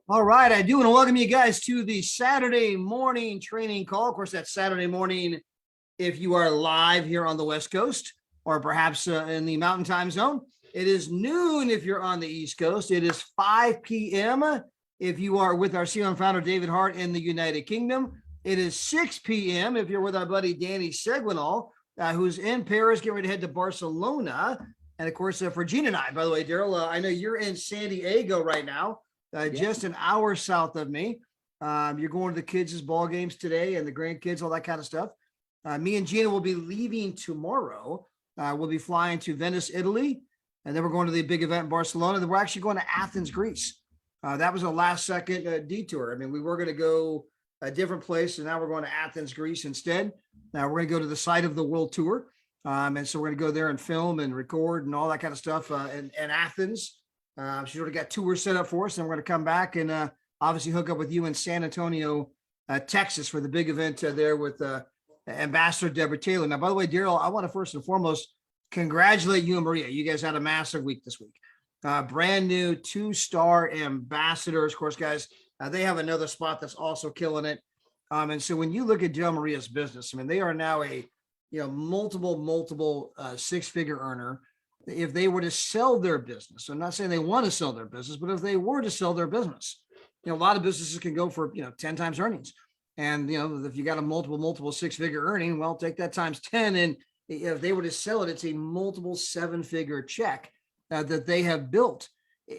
All right, I do want to welcome you guys to the Saturday morning training call. Of course, that's Saturday morning if you are live here on the West Coast or perhaps in the Mountain Time Zone. It is noon if you're on the East Coast. It is 5 p.m. if you are with our CEO and founder, David Hart, in the United Kingdom. It is 6 p.m. if you're with our buddy, Danny Seguinal, who's in Paris, getting ready to head to Barcelona. And of course, for Gene and I, by the way, Daryl, I know you're in San Diego right now. Just an hour south of me. You're going to the kids' ball games today and the grandkids, all that kind of stuff. Me and Gina will be leaving tomorrow. We'll be flying to Venice, Italy, and then we're going to the big event in Barcelona. Then we're actually going to Athens, Greece. That was a last second detour. I mean, we were going to go a different place, and now we're going to Athens, Greece instead. Now we're going to go to the site of the World Tour. And so we're going to go there and film and record and all that kind of stuff in Athens. She's already got tours set up for us, and we're going to come back and obviously hook up with you in San Antonio, Texas, for the big event there with Ambassador Deborah Taylor. Now, by the way, Daryl, I want to first and foremost congratulate you and Maria. You guys had a massive week this week. Brand new 2-star ambassadors. Of course, guys, they have another spot that's also killing it. And so when you look at Del Maria's business, I mean, they are now a multiple 6-figure earner. If they were to sell their business, I'm not saying they want to sell their business, but if they were to sell their business, a lot of businesses can go for 10 times earnings. And if you got a multiple 6-figure earning, well, take that times 10, and if they were to sell it, it's a multiple 7-figure check that they have built.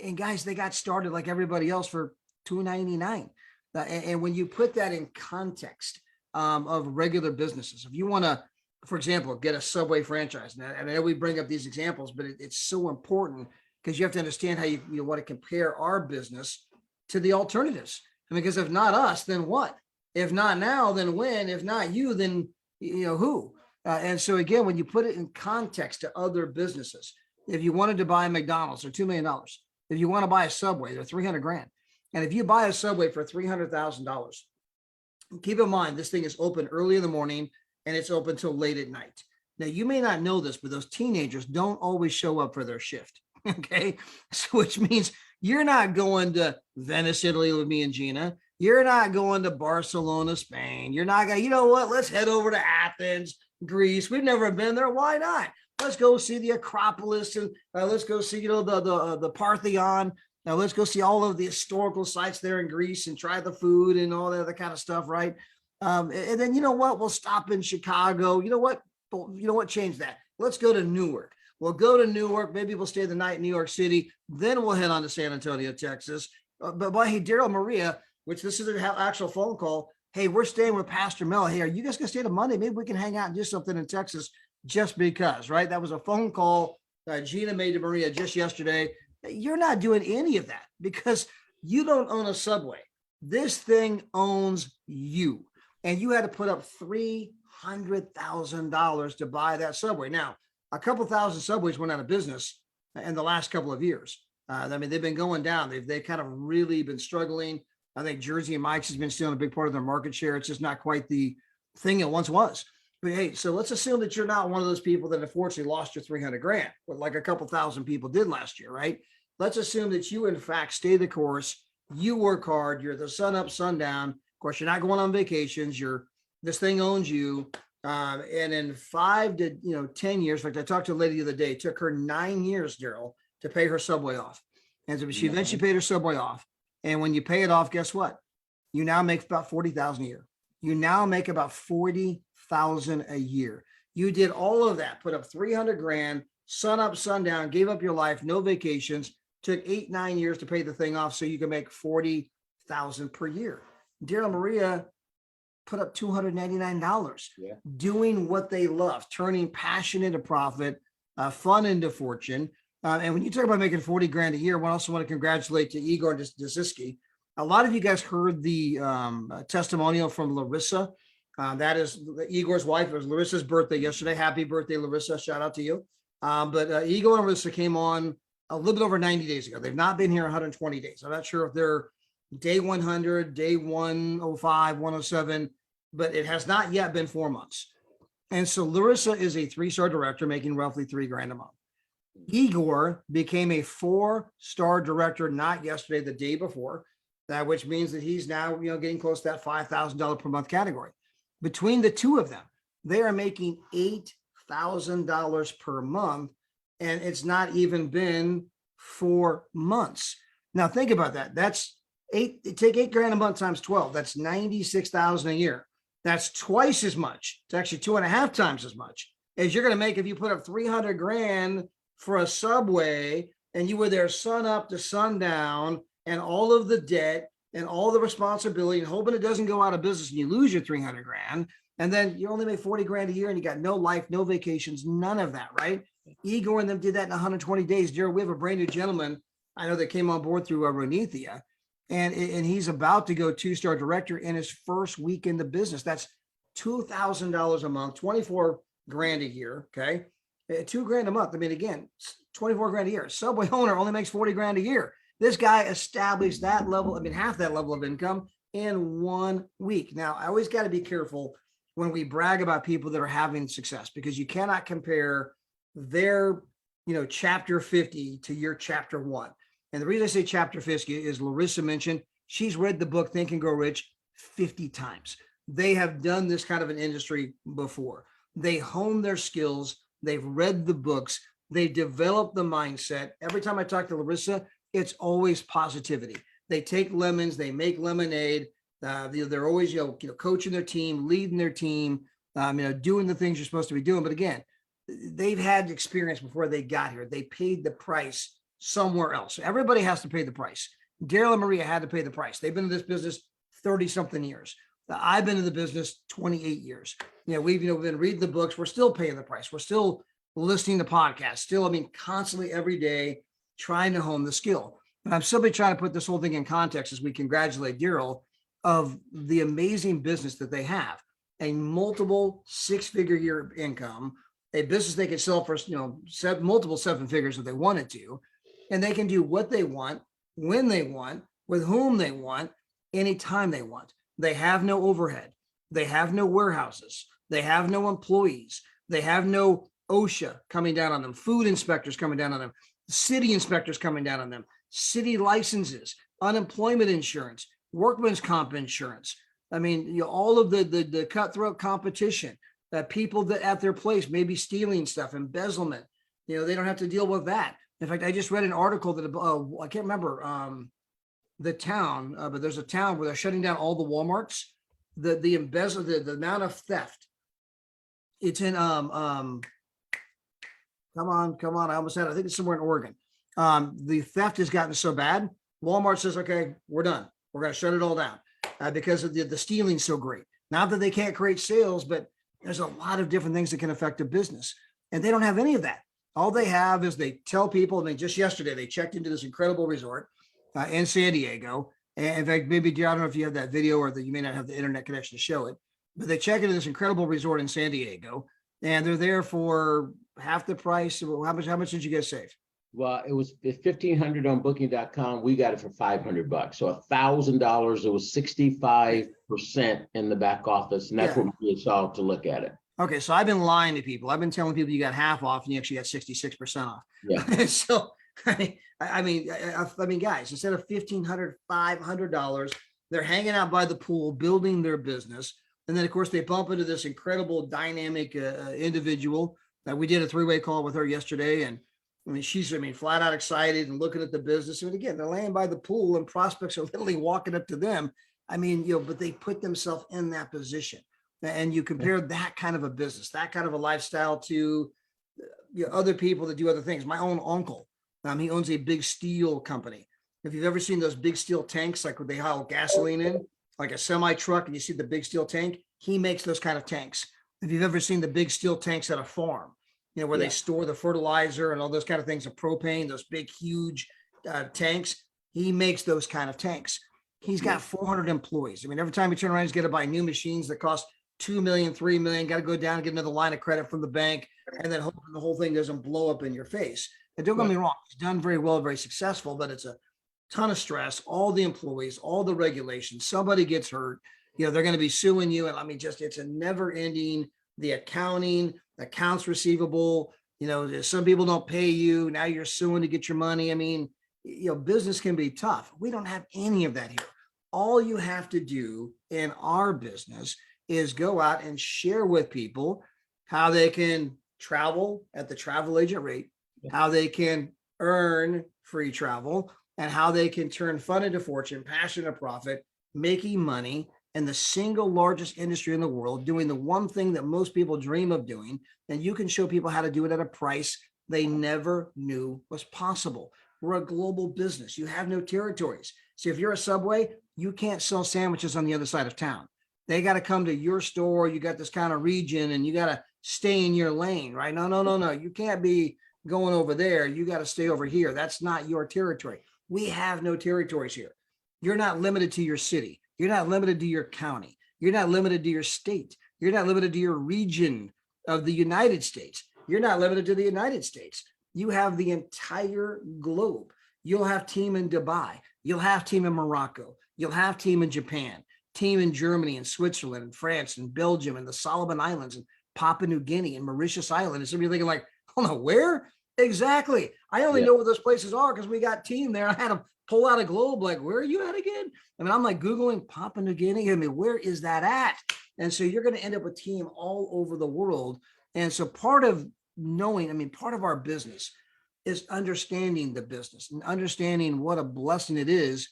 And guys, they got started like everybody else for $2.99. And when you put that in context of regular businesses, if you want to, for example, get a Subway franchise. And I know we bring up these examples, but it's so important because you have to understand how you want to compare our business to the alternatives. I mean, because if not us, then what? If not now, then when? If not you, then who? And so again, when you put it in context to other businesses, if you wanted to buy a McDonald's, they're $2 million. If you want to buy a Subway, they're $300,000. And if you buy a Subway for $300,000, keep in mind this thing is open early in the morning and it's open till late at night. Now, you may not know this, but those teenagers don't always show up for their shift. Okay. So which means you're not going to Venice, Italy with me and Gina. You're not going to Barcelona, Spain. You're not going, you know what? Let's head over to Athens, Greece. We've never been there. Why not? Let's go see the Acropolis and let's go see, the Parthenon. Now let's go see all of the historical sites there in Greece and try the food and all that other kind of stuff. Right. And then, we'll stop in Chicago. You know what? Change that. Let's go to Newark. We'll go to Newark. Maybe we'll stay the night in New York City. Then we'll head on to San Antonio, Texas. But hey, Daryl, Maria, which this is an actual phone call. Hey, we're staying with Pastor Mel. Hey, are you guys going to stay to Monday? Maybe we can hang out and do something in Texas just because, right? That was a phone call Gina made to Maria just yesterday. You're not doing any of that because you don't own a Subway. This thing owns you. And you had to put up $300,000 to buy that Subway. Now, a couple thousand Subways went out of business in the last couple of years. I mean, they've been going down. They've kind of really been struggling. I think Jersey and Mike's has been stealing a big part of their market share. It's just not quite the thing it once was. But hey, so let's assume that you're not one of those people that unfortunately lost your $300,000, but like a couple thousand people did last year, right? Let's assume that you, in fact, stay the course. You work hard. You're the sun up, sun down. Of course, you're not going on vacations. This thing owns you. And in 5 to 10 years, in fact, I talked to a lady the other day, it took her 9 years, Daryl, to pay her Subway off. And so she eventually paid her Subway off. And when you pay it off, guess what? You now make about $40,000 a year. You now make about $40,000 a year. You did all of that, put up $300,000, sun up, sun down, gave up your life, no vacations, took 8-9 years to pay the thing off so you can make $40,000 per year. Daryl, Maria put up $299 doing what they love, turning passion into profit, fun into fortune. And when you talk about making $40,000 a year, I also want to congratulate to Igor Desiski. A lot of you guys heard the testimonial from Larissa. That is Igor's wife. It was Larissa's birthday yesterday. Happy birthday, Larissa. Shout out to you. But Igor and Larissa came on a little bit over 90 days ago. They've not been here 120 days. I'm not sure if they're day 100, day 105, 107, but it has not yet been 4 months. And so Larissa is a 3-star director making roughly $3,000 a month. Igor became a 4-star director, not yesterday, the day before. which means that he's now, getting close to that $5,000 per month category. Between the two of them, they are making $8,000 per month, and it's not even been 4 months. Now think about that. That's take $8,000 a month times 12. That's 96,000 a year. That's twice as much. It's actually 2.5 times as much as you're going to make if you put up 300 grand for a Subway and you were there sun up to sundown, and all of the debt and all the responsibility, and hoping it doesn't go out of business and you lose your 300 grand. And then you only make 40 grand a year and you got no life, no vacations, none of that, right? Igor and them did that in 120 days. Jared, we have a brand new gentleman I know that came on board through Ronithia, and he's about to go 2-star director in his first week in the business. That's $2,000 a month, 24 grand a year. Okay. $2,000 a month. I mean, again, 24 grand a year. Subway owner only makes 40 grand a year. This guy established that level, half that level of income in 1 week. Now, I always got to be careful when we brag about people that are having success, because you cannot compare their, chapter 50 to your chapter 1. And the reason I say chapter 50 is Larissa mentioned, she's read the book Think and Grow Rich 50 times. They have done this kind of an industry before. They hone their skills. They've read the books. They develop the mindset. Every time I talk to Larissa, it's always positivity. They take lemons, they make lemonade. They're always, coaching their team, leading their team, doing the things you're supposed to be doing. But again, they've had experience before they got here. They paid the price somewhere else. Everybody has to pay the price. Daryl and Maria had to pay the price. They've been in this business 30 something years. I've been in the business 28 years. We've been reading the books. We're still paying the price. We're still listening to podcasts. Still, constantly every day trying to hone the skill. But I'm simply trying to put this whole thing in context as we congratulate Daryl of the amazing business that they have. A multiple 6-figure year income, a business they could sell for, multiple 7 figures if they wanted to. And they can do what they want, when they want, with whom they want, anytime they want. They have no overhead. They have no warehouses. They have no employees. They have no OSHA coming down on them, food inspectors coming down on them, city inspectors coming down on them, city licenses, unemployment insurance, workman's comp insurance. All of the cutthroat competition, that people that at their place may be stealing stuff, embezzlement, they don't have to deal with that. In fact, I just read an article that I can't remember the town, but there's a town where they're shutting down all the Walmarts. The embezzlement, the amount of theft. It's in come on, I almost had it. I think it's somewhere in Oregon. The theft has gotten so bad. Walmart says, okay, we're done. We're going to shut it all down because of the stealing so great. Not that they can't create sales, but there's a lot of different things that can affect a business, and they don't have any of that. All they have is they tell people, just yesterday, they checked into this incredible resort in San Diego. And in fact, maybe, I don't know if you have that video or that you may not have the internet connection to show it, but they check into this incredible resort in San Diego, and they're there for half the price. How much did you guys save? Well, it was $1,500 on booking.com. We got it for $500. So $1,000, it was 65% in the back office. And that's what we saw to look at it. Okay, so I've been lying to people. I've been telling people you got half off and you actually got 66% off. Yeah. So, guys, instead of $1,500, $500, they're hanging out by the pool, building their business. And then, of course, they bump into this incredible, dynamic individual that we did a 3-way call with her yesterday. And she's, flat out excited and looking at the business. And again, they're laying by the pool and prospects are literally walking up to them. But they put themselves in that position. And you compare that kind of a business, that kind of a lifestyle to other people that do other things. My own uncle, he owns a big steel company. If you've ever seen those big steel tanks, like what they haul gasoline in, like a semi truck, and you see the big steel tank, he makes those kind of tanks. If you've ever seen the big steel tanks at a farm, where they store the fertilizer and all those kind of things, of propane, those big, huge tanks, he makes those kind of tanks. He's got 400 employees. Every time you turn around, he's got to buy new machines that cost $2 million, $3 million, got to go down and get another line of credit from the bank, and then hoping the whole thing doesn't blow up in your face. And don't get me wrong, it's done very well, very successful, but it's a ton of stress. All the employees, all the regulations, somebody gets hurt, they're going to be suing you. And it's a never ending, the accounting, accounts receivable, some people don't pay you. Now you're suing to get your money. Business can be tough. We don't have any of that here. all you have to do in our business is go out and share with people how they can travel at the travel agent rate, how they can earn free travel, and how they can turn fun into fortune, passion into profit, making money in the single largest industry in the world, doing the one thing that most people dream of doing. And you can show people how to do it at a price they never knew was possible. We're a global business. You have no territories. So if you're a Subway, you can't sell sandwiches on the other side of town. They got to come to your store. You got this kind of region and you got to stay in your lane, right? No. You can't be going over there. You got to stay over here. That's not your territory. We have no territories here. You're not limited to your city. You're not limited to your county. You're not limited to your state. You're not limited to your region of the United States. You're not limited to the United States. You have the entire globe. You'll have team in Dubai. You'll have team in Morocco. You'll have team in Japan, team in Germany and Switzerland and France and Belgium and the Solomon Islands and Papua New Guinea and Mauritius Island. And somebody thinking like, oh no, where? Exactly. I only know where those places are because we got team there. I had to pull out a globe like, where are you at again? I mean, I'm like Googling Papua New Guinea. I mean, where is that at? And so you're going to end up with team all over the world. And so part of knowing, I mean, part of our business is understanding the business and understanding what a blessing it is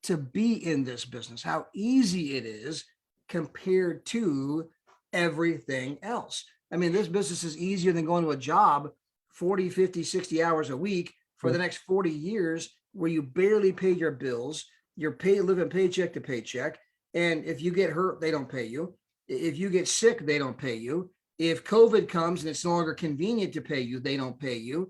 to be in this business, how easy it is compared to everything else. I mean, this business is easier than going to a job 40, 50, 60 hours a week for the next 40 years where you barely pay your bills. You're living paycheck to paycheck. And if you get hurt, they don't pay you. If you get sick, they don't pay you. If COVID comes and it's no longer convenient to pay you, they don't pay you.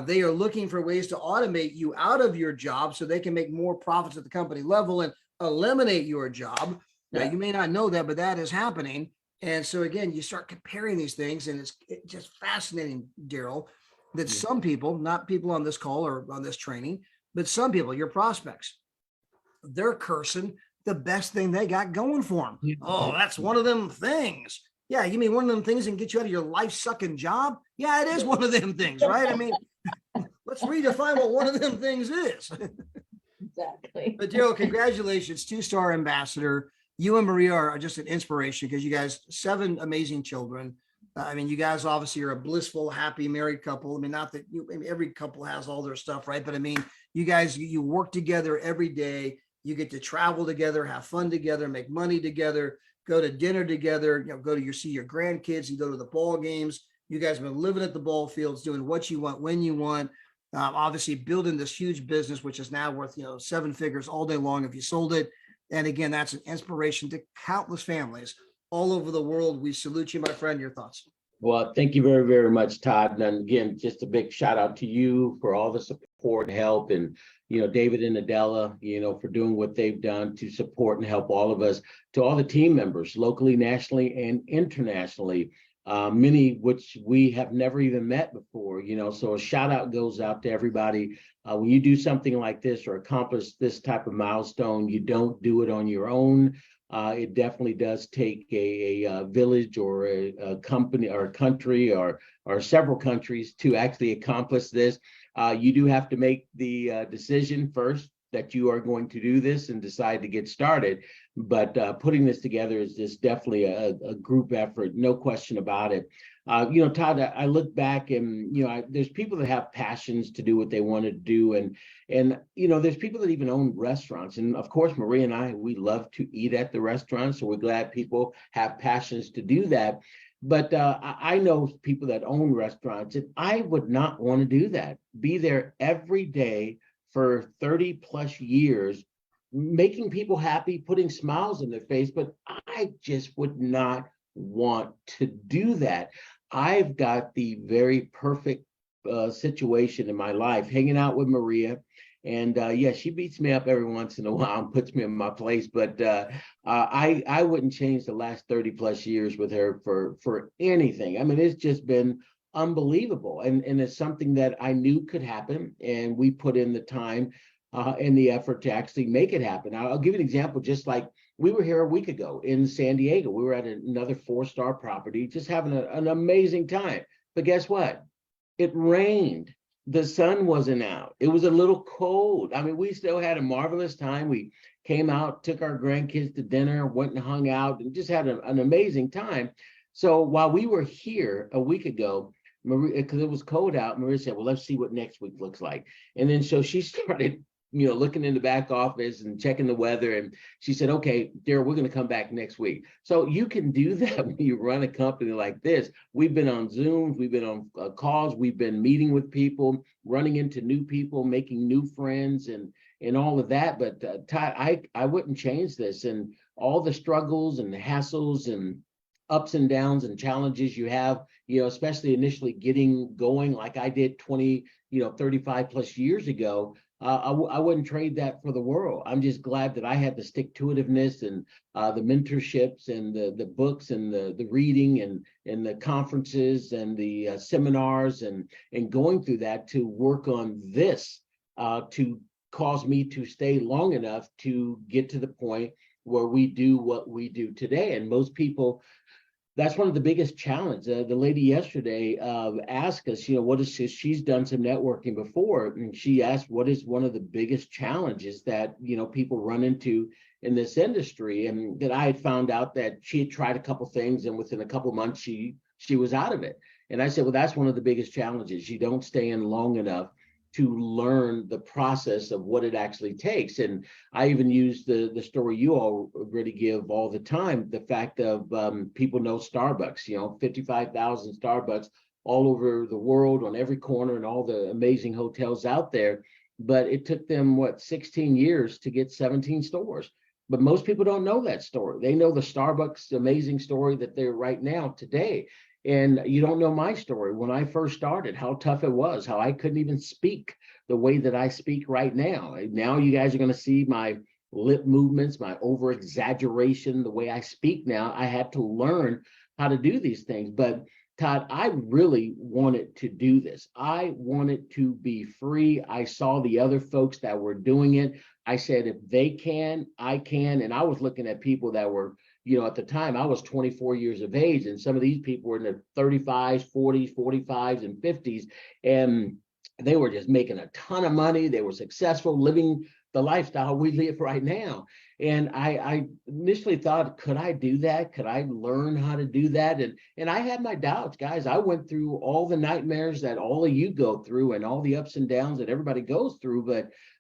They are looking for ways to automate you out of your job so they can make more profits at the company level and eliminate your job. Now, you may not know that, but that is happening. And so again, you start comparing these things, and it's just fascinating, Daryl, that some people, not people on this call or on this training, but some people, your prospects, they're cursing the best thing they got going for them. Yeah. Oh, that's one of them things. Yeah, you mean one of them things and get you out of your life-sucking job? Yeah, it is one of them things, right? I mean, let's redefine what one of them things is. Exactly. But Daryl, congratulations, 2-star ambassador. You and Maria are just an inspiration because you guys, 7 amazing children. I mean, you guys obviously are a blissful, happy married couple. I mean, not that every couple has all their stuff, right? But I mean, you guys, you work together every day. You get to travel together, have fun together, make money together, go to dinner together, go to see your grandkids and go to the ball games. You guys have been living at the ball fields, doing what you want, when you want, obviously building this huge business, which is now worth, 7 figures all day long if you sold it. And again, that's an inspiration to countless families all over the world. We salute you, my friend. Your thoughts? Well, thank you very, very much, Todd. And again, just a big shout out to you for all the support and help, and, David and Adela, for doing what they've done to support and help all of us, to all the team members, locally, nationally, and internationally, many which we have never even met before, so a shout out goes out to everybody. When you do something like this or accomplish this type of milestone, you don't do it on your own. It definitely does take a village or a company or a country or several countries to actually accomplish this. You do have to make the decision first that you are going to do this and decide to get started. But putting this together is just definitely a group effort, no question about it. Todd, I look back and, there's people that have passions to do what they want to do. And there's people that even own restaurants. And of course, Maria and I, we love to eat at the restaurants. So we're glad people have passions to do that. But I know people that own restaurants, and I would not want to do that. Be there every day for 30 plus years, making people happy, putting smiles on their face. But I just would not want to do that. I've got the very perfect situation in my life, hanging out with Maria. And she beats me up every once in a while and puts me in my place. But I wouldn't change the last 30 plus years with her for anything. I mean, it's just been unbelievable. And it's something that I knew could happen. And we put in the time and the effort to actually make it happen. I'll give you an example. Just like we were here a week ago in San Diego. We were at another 4-star property, just having an amazing time. But guess what? It rained. The sun wasn't out. It was a little cold. I mean, we still had a marvelous time. We came out, took our grandkids to dinner, went and hung out, and just had an amazing time. So while we were here a week ago, Maria, because it was cold out, Maria said, well, let's see what next week looks like. And then so she started, looking in the back office and checking the weather. And she said, okay, Daryl, we're going to come back next week. So you can do that when you run a company like this. We've been on Zooms, we've been on calls, we've been meeting with people, running into new people, making new friends and all of that. But Todd, I wouldn't change this, and all the struggles and the hassles and ups and downs and challenges you have, especially initially getting going like I did 20, 35 plus years ago. I wouldn't trade that for the world. I'm just glad that I had the stick-to-itiveness and the mentorships and the books and the reading and the conferences and the seminars and going through that to work on this to cause me to stay long enough to get to the point where we do what we do today. And most people, that's one of the biggest challenges. The lady yesterday asked us, she's done some networking before, and she asked, what is one of the biggest challenges that, people run into in this industry? And that I had found out that she had tried a couple things, and within a couple months, she was out of it. And I said, well, that's one of the biggest challenges. You don't stay in long enough to learn the process of what it actually takes. And I even use the story you already give all the time, the fact of people know Starbucks, 55,000 Starbucks all over the world on every corner and all the amazing hotels out there. But it took them, 16 years to get 17 stores. But most people don't know that story. They know the Starbucks amazing story that they're right now today. And you don't know my story when I first started, how tough it was, how I couldn't even speak the way that I speak right now. Now you guys are going to see my lip movements, my over exaggeration, the way I speak now. I had to learn how to do these things. But Todd, I really wanted to do this. I wanted to be free. I saw the other folks that were doing it. I said, if they can, I can. And I was looking at people that were, at the time I was 24 years of age, and some of these people were in their 35s, 40s, 45s, and 50s. And they were just making a ton of money. They were successful, living the lifestyle we live right now. And I initially thought, could I do that? Could I learn how to do that? And I had my doubts, guys. I went through all the nightmares that all of you go through and all the ups and downs that everybody goes through.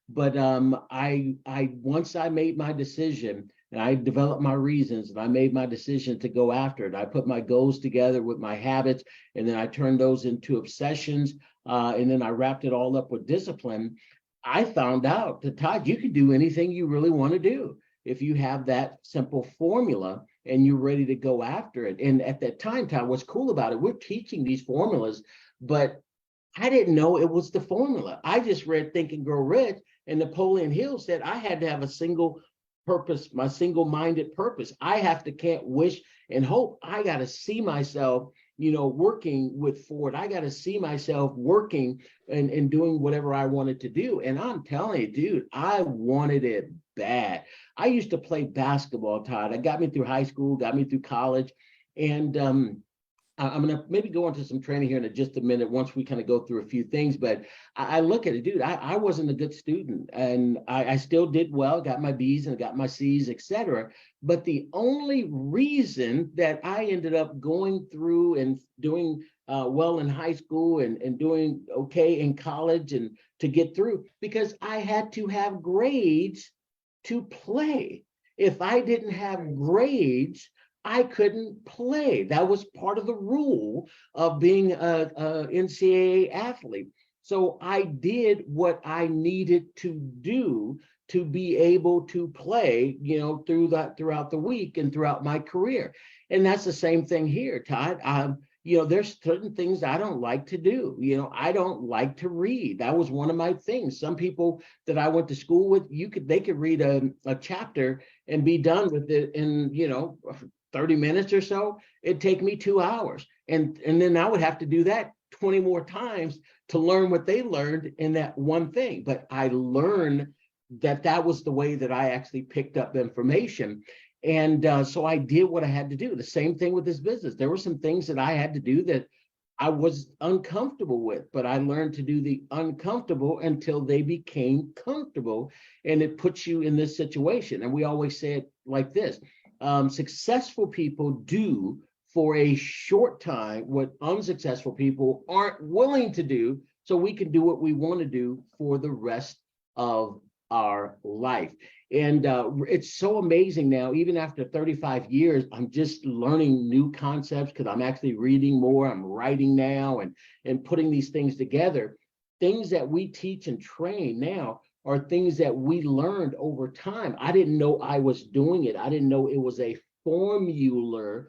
But I once I made my decision, and I developed my reasons, and I made my decision to go after it. I put my goals together with my habits, and then I turned those into obsessions, and then I wrapped it all up with discipline. I found out that, Todd, you can do anything you really want to do if you have that simple formula and you're ready to go after it. And at that time, Todd, what's cool about it, we're teaching these formulas, but I didn't know it was the formula. I just read Think and Grow Rich, and Napoleon Hill said I had to have a single purpose, my single-minded purpose. I have to can't wish and hope. I got to see myself, working with Ford. I got to see myself working and doing whatever I wanted to do. And I'm telling you, dude, I wanted it bad. I used to play basketball, Todd. It got me through high school, got me through college. And I'm going to maybe go into some training here in just a minute once we kind of go through a few things. But I look at it, dude, I wasn't a good student, and I still did well, got my B's and got my C's, etc. But the only reason that I ended up going through and doing well in high school and doing okay in college and to get through, because I had to have grades to play. If I didn't have grades, I couldn't play. That was part of the rule of being a NCAA athlete. So I did what I needed to do to be able to play, throughout the week and throughout my career. And that's the same thing here, Todd. There's certain things I don't like to do. I don't like to read. That was one of my things. Some people that I went to school with, they could read a chapter and be done with it in, 30 minutes or so. It'd take me 2 hours. And then I would have to do that 20 more times to learn what they learned in that one thing. But I learned that was the way that I actually picked up information. And so I did what I had to do. The same thing with this business. There were some things that I had to do that I was uncomfortable with, but I learned to do the uncomfortable until they became comfortable. comfortable, and it puts you in this situation. And we always say it like this: successful people do for a short time what unsuccessful people aren't willing to do, so we can do what we want to do for the rest of our life. And it's so amazing now, even after 35 years, I'm just learning new concepts because I'm actually reading more, I'm writing now, and putting these things together. Things that we teach and train now are things that we learned over time. I didn't know I was doing it. I didn't know it was a formula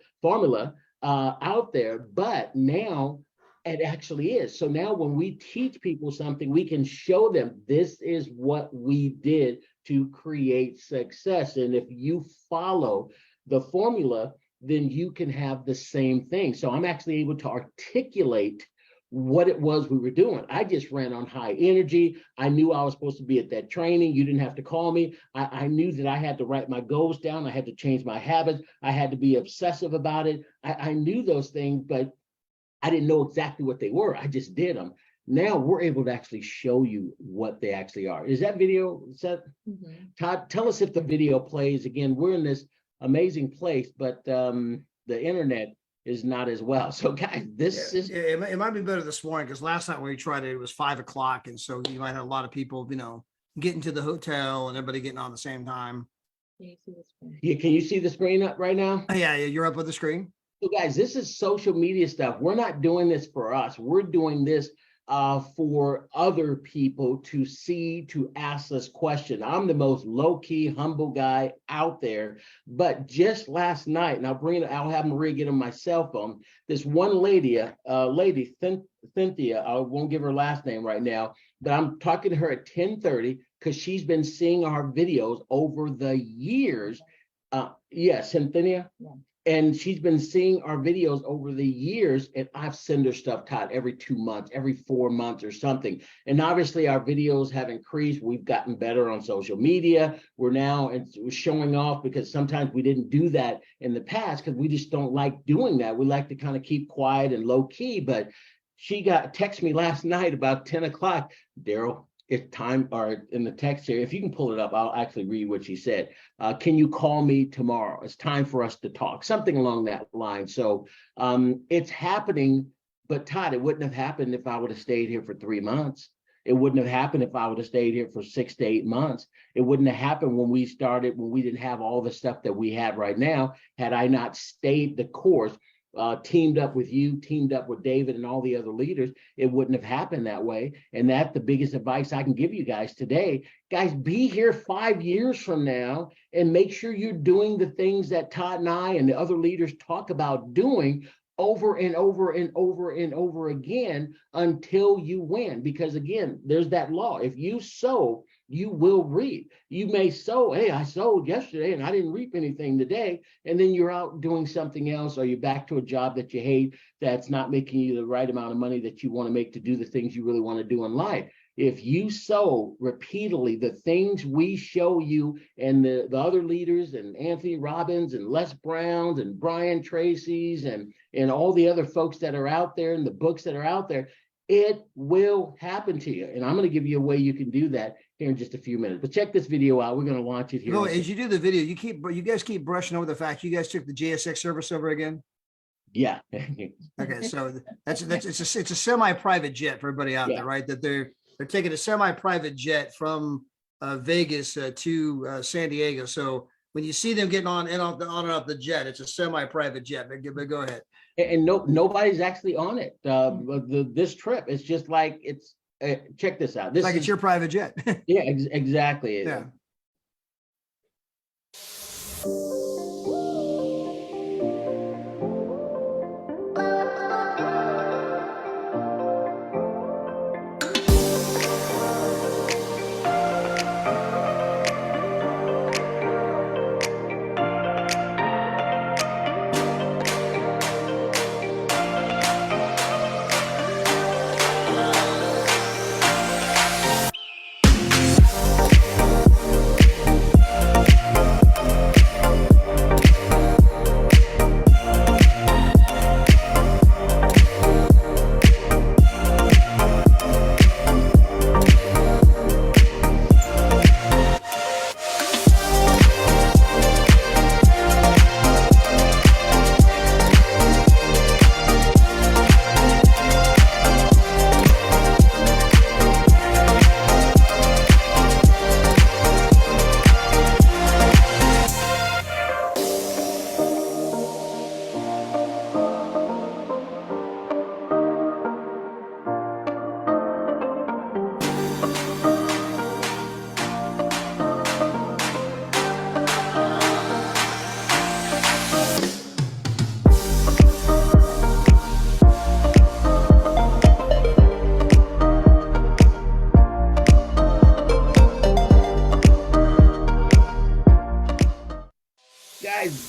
out there, but now it actually is. So now when we teach people something, we can show them this is what we did to create success. And if you follow the formula, then you can have the same thing. So I'm actually able to articulate what it was we were doing. I just ran on high energy. I knew I was supposed to be at that training. You didn't have to call me. I knew that I had to write my goals down. I had to change my habits. I had to be obsessive about it. I knew those things, but I didn't know exactly what they were. I just did them. Now we're able to actually show you what they actually are. Is that video set? Mm-hmm. Todd, tell us if the video plays. Again, we're in this amazing place, but the internet is not as well. So guys, it might be better this morning, because last night when we tried it was 5 o'clock. And so you might have a lot of people, getting to the hotel and everybody getting on the same time. Can you see the screen? Yeah, can you see the screen up right now? Yeah, you're up with the screen. So guys, this is social media stuff. We're not doing this for us. We're doing this for other people to see, to ask us questions. I'm the most low-key, humble guy out there. But just last night, and I'll have Maria get on my cell phone. This one lady, Cynthia, I won't give her last name right now, but I'm talking to her at 10:30 because she's been seeing our videos over the years. Yes, Cynthia? Yeah. And she's been seeing our videos over the years, and I've sent her stuff, Todd, every 2 months, every 4 months or something. And obviously our videos have increased. We've gotten better on social media. We're now showing off, because sometimes we didn't do that in the past because we just don't like doing that. We like to kind of keep quiet and low key. But she texted me last night about 10 o'clock, Daryl, it's time, or in the text here, if you can pull it up, I'll actually read what she said. Can you call me tomorrow? It's time for us to talk, something along that line. So it's happening, but Todd, it wouldn't have happened if I would have stayed here for 3 months. It wouldn't have happened if I would have stayed here for 6 to 8 months. It wouldn't have happened when we started, when we didn't have all the stuff that we have right now. Had I not stayed the course, teamed up with you, teamed up with David and all the other leaders, it wouldn't have happened that way. And that's the biggest advice I can give you guys today. Guys, be here 5 years from now and make sure you're doing the things that Todd and I and the other leaders talk about doing over and over and over and over again until you win. Because again, there's that law. If you sow, you will reap. You may sow, hey, I sowed yesterday and I didn't reap anything today. And then you're out doing something else, or you're back to a job that you hate, that's not making you the right amount of money that you want to make to do the things you really want to do in life. If you sow repeatedly the things we show you, and the other leaders, and Anthony Robbins and Les Browns and Brian Tracy's and all the other folks that are out there and the books that are out there, it will happen to you. And I'm going to give you a way you can do that here in just a few minutes. But check this video out. We're going to launch it here. No, as you do the video, you guys keep brushing over the fact you guys took the JSX service over again. Yeah. Okay, so it's a semi-private jet for everybody out there, right? That they're taking a semi-private jet from Vegas to San Diego. So when you see them getting on and off the jet, it's a semi-private jet. But go ahead. And nobody's actually on it. This trip, it's just like it's. Check this out. This it's your private jet. Yeah, exactly. Yeah.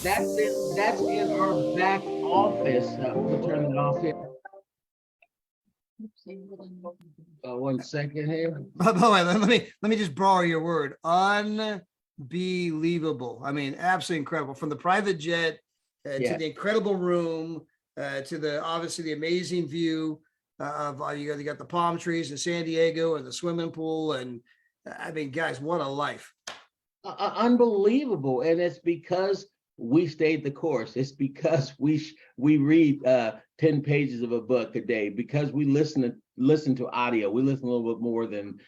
that's in our back office. We'll turn it off here. 1 second here. By the way, let me just borrow your word. Unbelievable. I mean, absolutely incredible. From the private jet to Yeah. the incredible room to the obviously the amazing view of you got the palm trees in San Diego and the swimming pool, and I mean, guys, what a life. Unbelievable. And it's because we stayed the course. It's because we read 10 pages of a book a day, because we listen to audio. We listen a little bit more than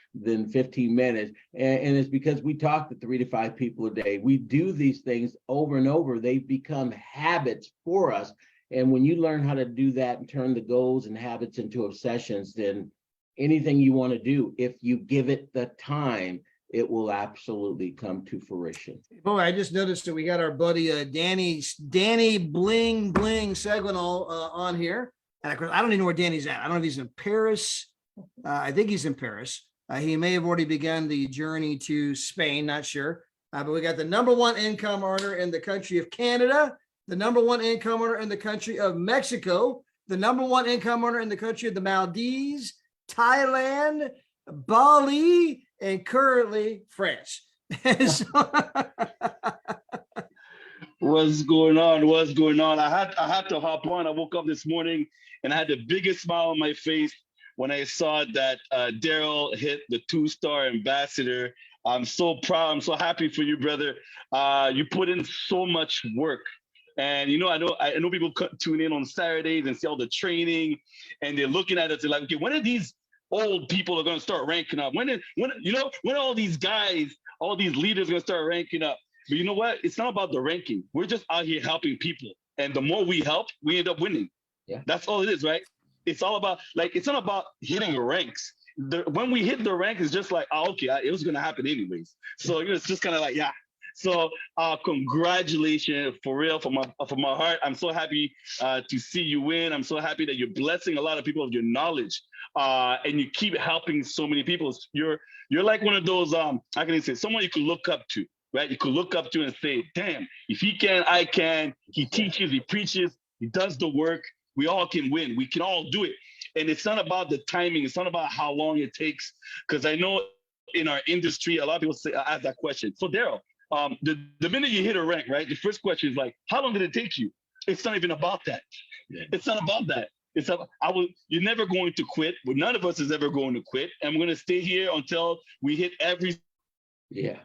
15 minutes. And it's because we talk to 3 to 5 people a day. We do these things over and over. They've become habits for us. And when you learn how to do that and turn the goals and habits into obsessions, then anything you want to do, if you give it the time, it will absolutely come to fruition. Boy, I just noticed that we got our buddy Danny Bling Seguinal on here. And of course, I don't even know where Danny's at. I don't know if he's in Paris. I think he's in Paris. He may have already begun the journey to Spain, not sure. But we got the #1 income earner in the country of Canada, the #1 income earner in the country of Mexico, the #1 income earner in the country of the Maldives, Thailand, Bali, and currently France. What's going on? What's going on? I had to hop on. I woke up this morning and I had the biggest smile on my face when I saw that Daryl hit the 2-star ambassador. I'm so proud. I'm so happy for you, brother. You put in so much work. And I know people tune in on Saturdays and see all the training, and they're looking at it. They're like, okay, when are these old people are going to start ranking up? When are all these guys, all these leaders going to start ranking up? But you know what? It's not about the ranking. We're just out here helping people. And the more we help, we end up winning. Yeah. That's all it is, right? It's all about, it's not about hitting the ranks. When we hit the rank, it's just like, okay, it was going to happen anyways. So it's just kind of like, yeah. So congratulations, for real, from my heart. I'm so happy to see you win. I'm so happy that you're blessing a lot of people with your knowledge, and you keep helping so many people. You're like one of those, how can I say, someone you can look up to, right? You could look up to and say, damn, if he can, I can. He teaches, he preaches, he does the work. We all can win. We can all do it. And it's not about the timing. It's not about how long it takes. Because I know in our industry, a lot of people ask that question. So Daryl, the minute you hit a rank, right, the first question is like, how long did it take you? It's not even about that. Yeah. It's not about that. It's about, you're never going to quit. But none of us is ever going to quit. And we're going to stay here until we hit every. Yeah.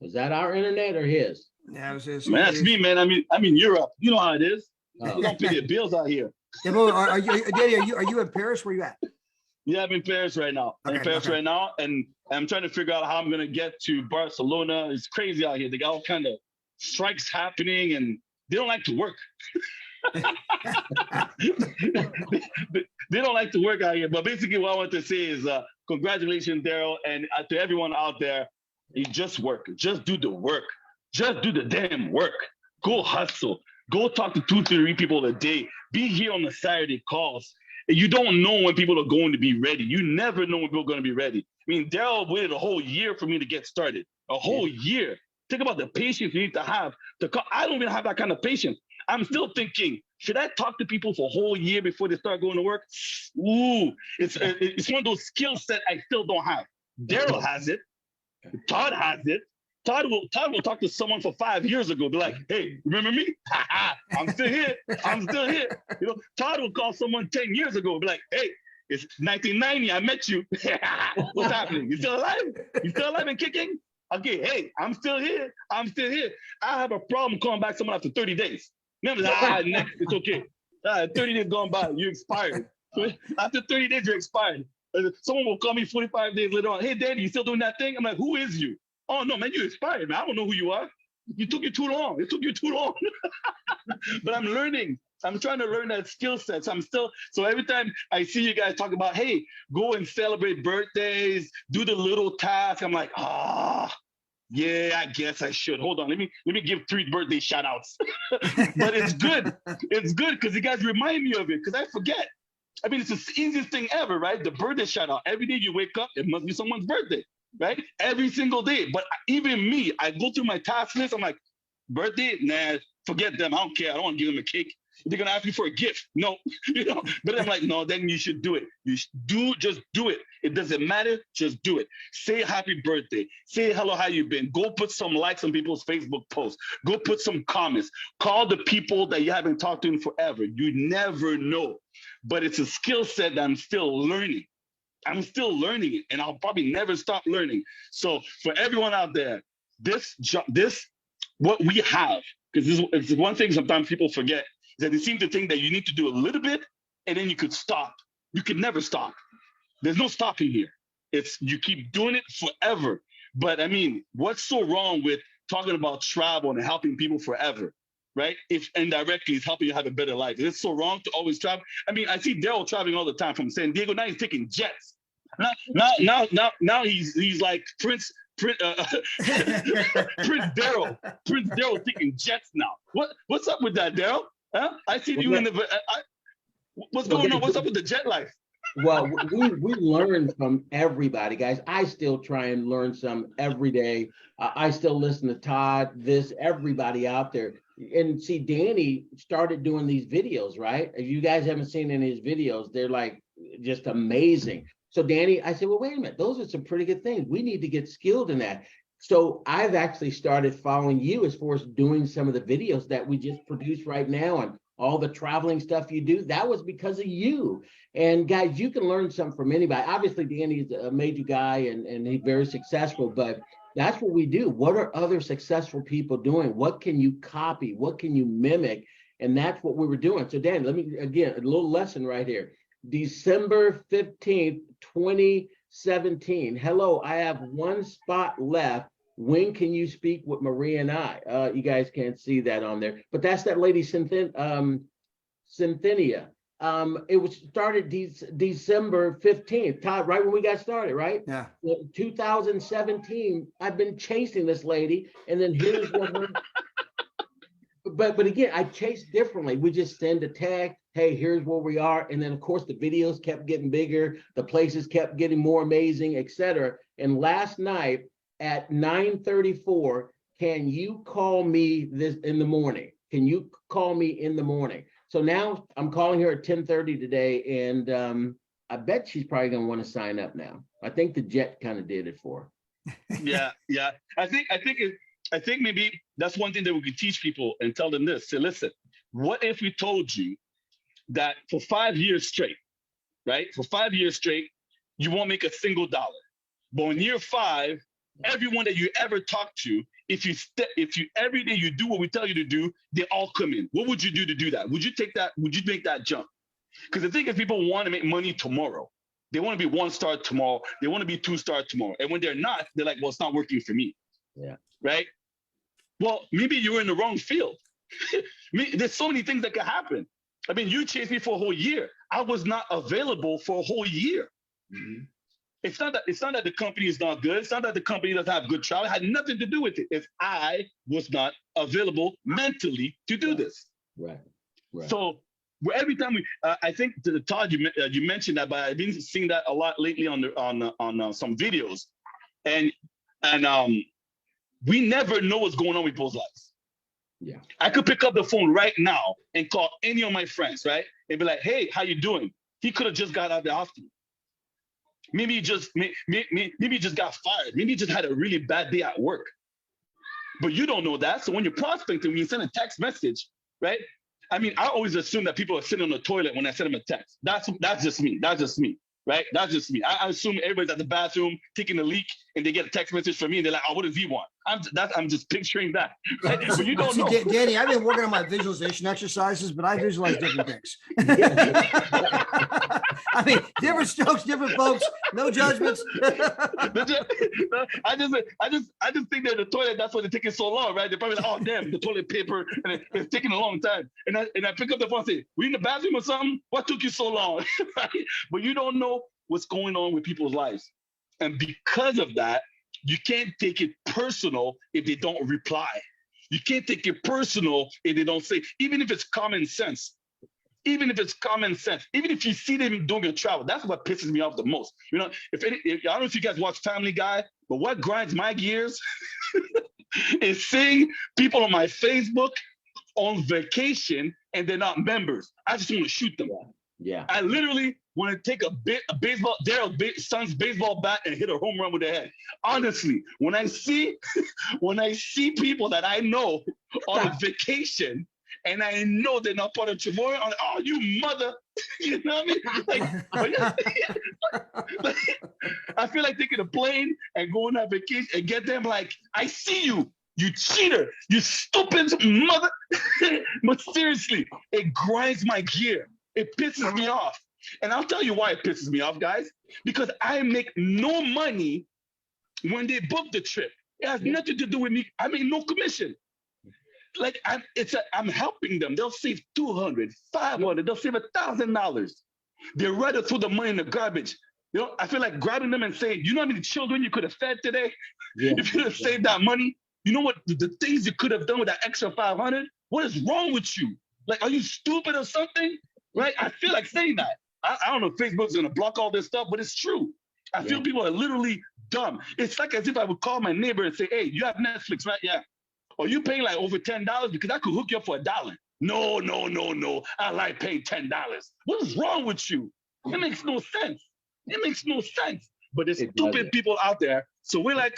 Was that our internet or his? Yeah, it was his. Man, that's me, man. I'm in Europe. You know how it is. We don't pay the bills out here. Yeah, but are you in Paris? Where you at? Yeah, I'm in Paris right now. I'm in Paris right now, and I'm trying to figure out how I'm gonna get to Barcelona. It's crazy out here. They got all kind of strikes happening, and they don't like to work. They don't like to work out here. But basically, what I want to say is, congratulations, Daryl, and to everyone out there. You just work. Just do the work. Just do the damn work. Go hustle. Go talk to 2-3 people a day. Be here on the Saturday calls. You don't know when people are going to be ready. You never know when people are going to be ready. I mean, Daryl waited a whole year for me to get started. A whole year. Think about the patience you need to have. I don't even have that kind of patience. I'm still thinking, should I talk to people for a whole year before they start going to work? Ooh, it's one of those skill sets I still don't have. Daryl has it. Todd has it. Todd will talk to someone for 5 years ago, be like, hey, remember me? I'm still here. I'm still here. Todd will call someone 10 years ago, be like, hey, it's 1990. I met you. What's happening? You still alive? You still alive and kicking? Okay, hey, I'm still here. I'm still here. I have a problem calling back someone after 30 days. Remember, next, it's okay. 30 days gone by, you expired. After 30 days, you're expired. Someone will call me 45 days later on. Hey, Daddy, you still doing that thing? I'm like, who is you? Oh, no, man, you expired, man. I don't know who you are. It took you too long. It took you too long. But I'm learning. I'm trying to learn that skill set. So every time I see you guys talk about, hey, go and celebrate birthdays, do the little task, I'm like, yeah, I guess I should. Hold on. Let me give 3 birthday shout outs. But it's good. It's good because you guys remind me of it because I forget. I mean, it's the easiest thing ever, right? The birthday shout out. Every day you wake up, it must be someone's birthday. right? Every single day. But even me, I go through my task list. I'm like, birthday, nah, forget them. I don't care. I don't want to give them a cake. They're gonna ask me for a gift. No, But I'm like, no, then you should do it. Just do it. It doesn't matter. Just do it. Say happy birthday. Say hello, how you been? Go put some likes on people's Facebook posts. Go put some comments. Call the people that you haven't talked to in forever. You never know. But it's a skill set that I'm still learning. I'm still learning it, and I'll probably never stop learning. So for everyone out there, this what we have, because this is one thing sometimes people forget, is that they seem to think that you need to do a little bit and then you could stop. You could never stop. There's no stopping here. It's you keep doing it forever. But I mean, what's so wrong with talking about travel and helping people forever, right? If indirectly it's helping you have a better life. Is it so wrong to always travel? I mean, I see Daryl traveling all the time from San Diego. Now he's taking jets. Now he's like Prince Daryl. Prince Daryl taking jets now. What's up with that, Daryl? Huh? I see you in the. What's going on? What's up with the jet life? Well, we learn from everybody, guys. I still try and learn some every day. I still listen to Todd, everybody out there. And see, Danny started doing these videos, right? If you guys haven't seen any of his videos, they're like just amazing. So Danny, I said, well, wait a minute. Those are some pretty good things. We need to get skilled in that. So I've actually started following you as far as doing some of the videos that we just produced right now and all the traveling stuff you do. That was because of you. And guys, you can learn something from anybody. Obviously, Danny's a major guy and he's very successful, but that's what we do. What are other successful people doing? What can you copy? What can you mimic? And that's what we were doing. So Dan, let me, again, a little lesson right here. December 15th, 2017. Hello, I have one spot left. When can you speak with Maria and I? You guys can't see that on there, but that's that lady, Cynthia. It was started December 15th, Todd, right when we got started, right? Yeah. 2017, I've been chasing this lady, and then here's what her, but again, I chase differently. We just send a text, hey, here's where we are. And then of course the videos kept getting bigger, the places kept getting more amazing, etc. And last night at 9:34, can you call me this in the morning? Can you call me in the morning? So now I'm calling her at 10:30 today, and I bet she's probably gonna want to sign up now. I think the jet kind of did it for her. Yeah. I think maybe that's one thing that we could teach people and tell them this. Say, listen, what if we told you that for 5 years straight, right? For 5 years straight, you won't make a single dollar. But in year 5, everyone that you ever talk to, if you every day you do what we tell you to do, they all come in. What would you do to do that? Would you take that? Would you make that jump? Because the thing is, people want to make money tomorrow. They want to be 1-star tomorrow. They want to be 2-star tomorrow. And when they're not, they're like, well, it's not working for me. Yeah. Right? Well, maybe you were in the wrong field. There's so many things that can happen. I mean, you chased me for a whole year. I was not available for a whole year. Mm-hmm. It's not that the company is not good. It's not that the company doesn't have good travel. It had nothing to do with it. It's I was not available mentally to do this. Right. So every time I think Todd, you mentioned that, but I've been seeing that a lot lately on some videos, and we never know what's going on with people's lives. Yeah. I could pick up the phone right now and call any of my friends, right, and be like, "Hey, how you doing?" He could have just got out of the hospital. Maybe he just got fired. Maybe he just had a really bad day at work. But you don't know that. So when you're prospecting, when you send a text message, right? I mean, I always assume that people are sitting on the toilet when I send them a text. That's just me. That's just me, right? That's just me. I assume everybody's at the bathroom taking a leak, and they get a text message from me, and they're like, "Oh, what does he want?" I'm just picturing that, right? But you don't know. Danny, I've been working on my visualization exercises, but I visualize different things. I mean, different strokes, different folks, no judgments. I just think that the toilet, that's why they're taking so long, right? They're probably like, "Oh, damn, the toilet paper, and it's taking a long time." And I pick up the phone and say, "Were you in the bathroom or something? What took you so long?" Right? But you don't know what's going on with people's lives. And because of that, you can't take it personal if they don't reply. You can't take it personal if they don't say, even if it's common sense. Even if it's common sense, even if you see them doing a travel, that's what pisses me off the most. You know, I don't know if you guys watch Family Guy, But what grinds my gears is seeing people on my Facebook on vacation and they're not members. I just want to shoot them. Yeah. I literally want to take a baseball, Daryl's son's baseball bat and hit a home run with the head. Honestly, when I see people that I know on a vacation and I know they're not part of Travorium, I'm like, oh, you mother, you know what I mean? Like, I feel like taking a plane and going on vacation and get them like, I see you. You cheater, you stupid mother. But seriously, it grinds my gear. It pisses me off. And I'll tell you why it pisses me off, guys. Because I make no money when they book the trip. It has nothing to do with me. I make no commission. Like I'm helping them. They'll save $200, $500, they'll save $1,000. They'd rather throw the money in the garbage. You know, I feel like grabbing them and saying, you know how many children you could have fed today? If you could have saved that money? You know what the things you could have done with that extra 500? What is wrong with you? Like, are you stupid or something? Right? I feel like saying that. I don't know if Facebook's gonna block all this stuff, but it's true. I feel people are literally dumb. It's like as if I would call my neighbor and say, hey, you have Netflix, right? Yeah. Are you paying like over $10? Because I could hook you up for $1. No. I like paying $10. What is wrong with you? It makes no sense. It makes no sense. But there's stupid people out there. So we're like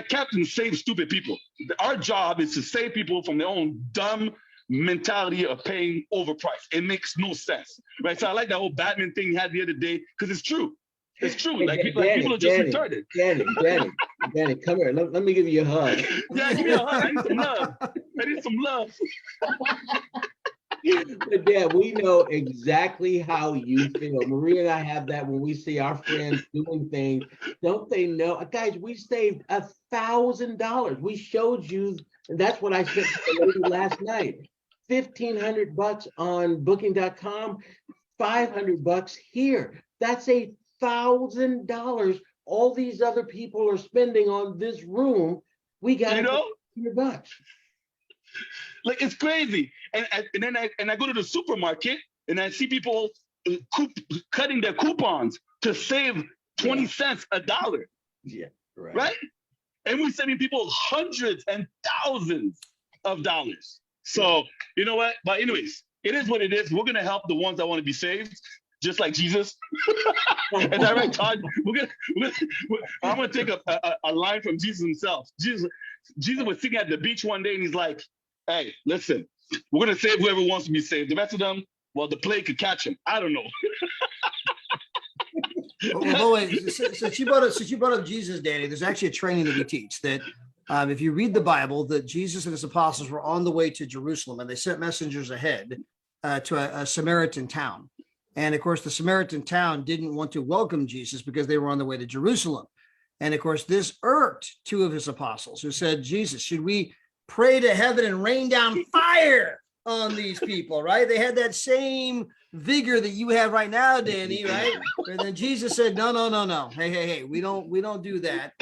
Captain Save Stupid People. Our job is to save people from their own dumb mentality of paying overpriced. It makes no sense, right? So I like that whole Batman thing you had the other day because it's true. It's true. Hey, like people are just retarded. Danny, come here. Let me give you a hug. Yeah, give me a hug. I need some love. I need some love. But Dad, we know exactly how you feel. Maria and I have that when we see our friends doing things. Don't they know? Guys, we saved $1,000. We showed you. That's what I said to the lady last night. $1,500 on booking.com, $500 here. That's $1,000. All these other people are spending on this room. We got $100. Like, it's crazy. And then I go to the supermarket and I see people cutting their coupons to save 20 cents a dollar. Yeah, right? And we're saving people hundreds and thousands of dollars. So, you know what? But anyways, it is what it is. We're going to help the ones that want to be saved, just like Jesus. Is that right, Todd? I'm going to take a line from Jesus himself. Jesus was sitting at the beach one day and he's like, hey, listen, we're going to save whoever wants to be saved. The rest of them, well, the plague could catch them. I don't know. Well, wait, since you brought up Jesus, Danny, there's actually a training that we teach that if you read the Bible, that Jesus and his apostles were on the way to Jerusalem and they sent messengers ahead to a Samaritan town. And of course, the Samaritan town didn't want to welcome Jesus because they were on the way to Jerusalem. And of course, this irked two of his apostles who said, Jesus, should we pray to heaven and rain down fire on these people, right? They had that same vigor that you have right now, Danny, right? And then Jesus said, no. Hey, we don't do that.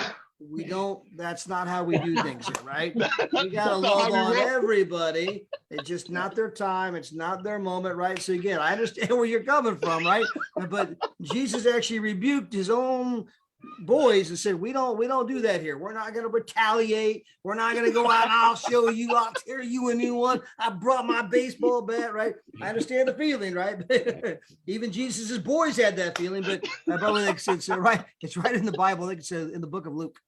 That's not how we do things here, right? We got to love on everybody. It's just not their time. It's not their moment, right? So again, I understand where you're coming from, right? But Jesus actually rebuked his own boys and said, we don't do that here. We're not going to retaliate. We're not going to go out and I'll show you, I'll tear you a new one. I brought my baseball bat, right? I understand the feeling, right? Even Jesus's boys had that feeling, but I probably think it's right. It's right in the Bible. I think it's in the book of Luke.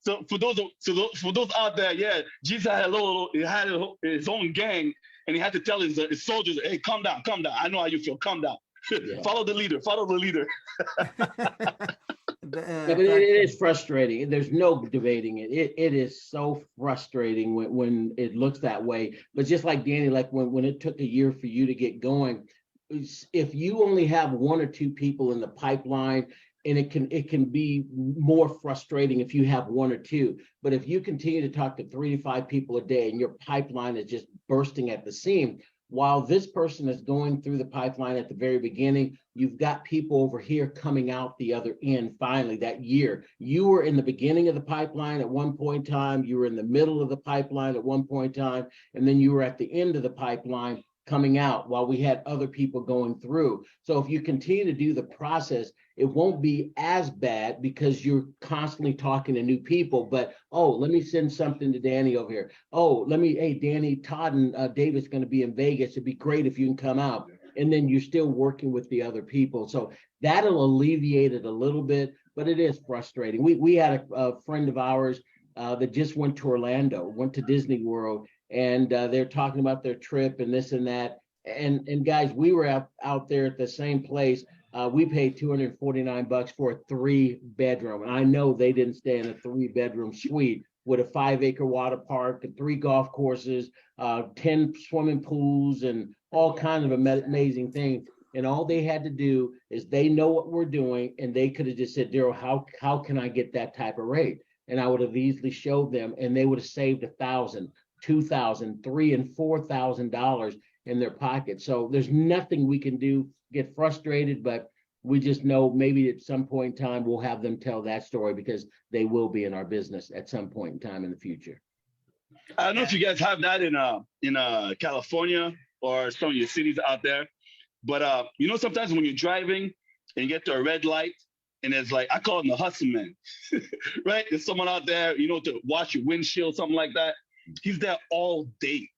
So for those out there, yeah, Jesus had his own gang, and he had to tell his soldiers, hey, calm down. I know how you feel. Calm down. Yeah. Follow the leader. But it is frustrating. There's no debating it. It is so frustrating when it looks that way. But just like Danny, like when it took a year for you to get going, if you only have one or two people in the pipeline, and it can be more frustrating if you have one or two. But if you continue to talk to 3 to 5 people a day and your pipeline is just bursting at the seam, while this person is going through the pipeline at the very beginning, you've got people over here coming out the other end finally that year. You were in the beginning of the pipeline at one point in time, you were in the middle of the pipeline at one point in time, and then you were at the end of the pipeline. coming out while we had other people going through. So if you continue to do the process, it won't be as bad because you're constantly talking to new people. But, oh, let me send something to Danny over here. Oh, hey, Danny, Todd and David's going to be in Vegas. It'd be great if you can come out. And then you're still working with the other people. So that'll alleviate it a little bit, but it is frustrating. We had a friend of ours that just went to Orlando, went to Disney World, and they're talking about their trip and this and that. And guys, we were out there at the same place. We paid $249 for a 3-bedroom. And I know they didn't stay in a 3-bedroom suite with a 5-acre water park and 3 golf courses, 10 swimming pools, and all kinds of amazing things. And all they had to do is they know what we're doing, and they could have just said, Daryl, how can I get that type of rate? And I would have easily showed them, and they would have saved $1,000, $2,000, $3,000 and $4,000 in their pocket. So there's nothing we can do. Get frustrated, but we just know maybe at some point in time we'll have them tell that story because they will be in our business at some point in time in the future. I don't know if you guys have that in California or some of your cities out there, but you know, sometimes when you're driving and you get to a red light and it's like, I call them the hustle man, right? There's someone out there, you know, to wash your windshield, something like that. He's there all day.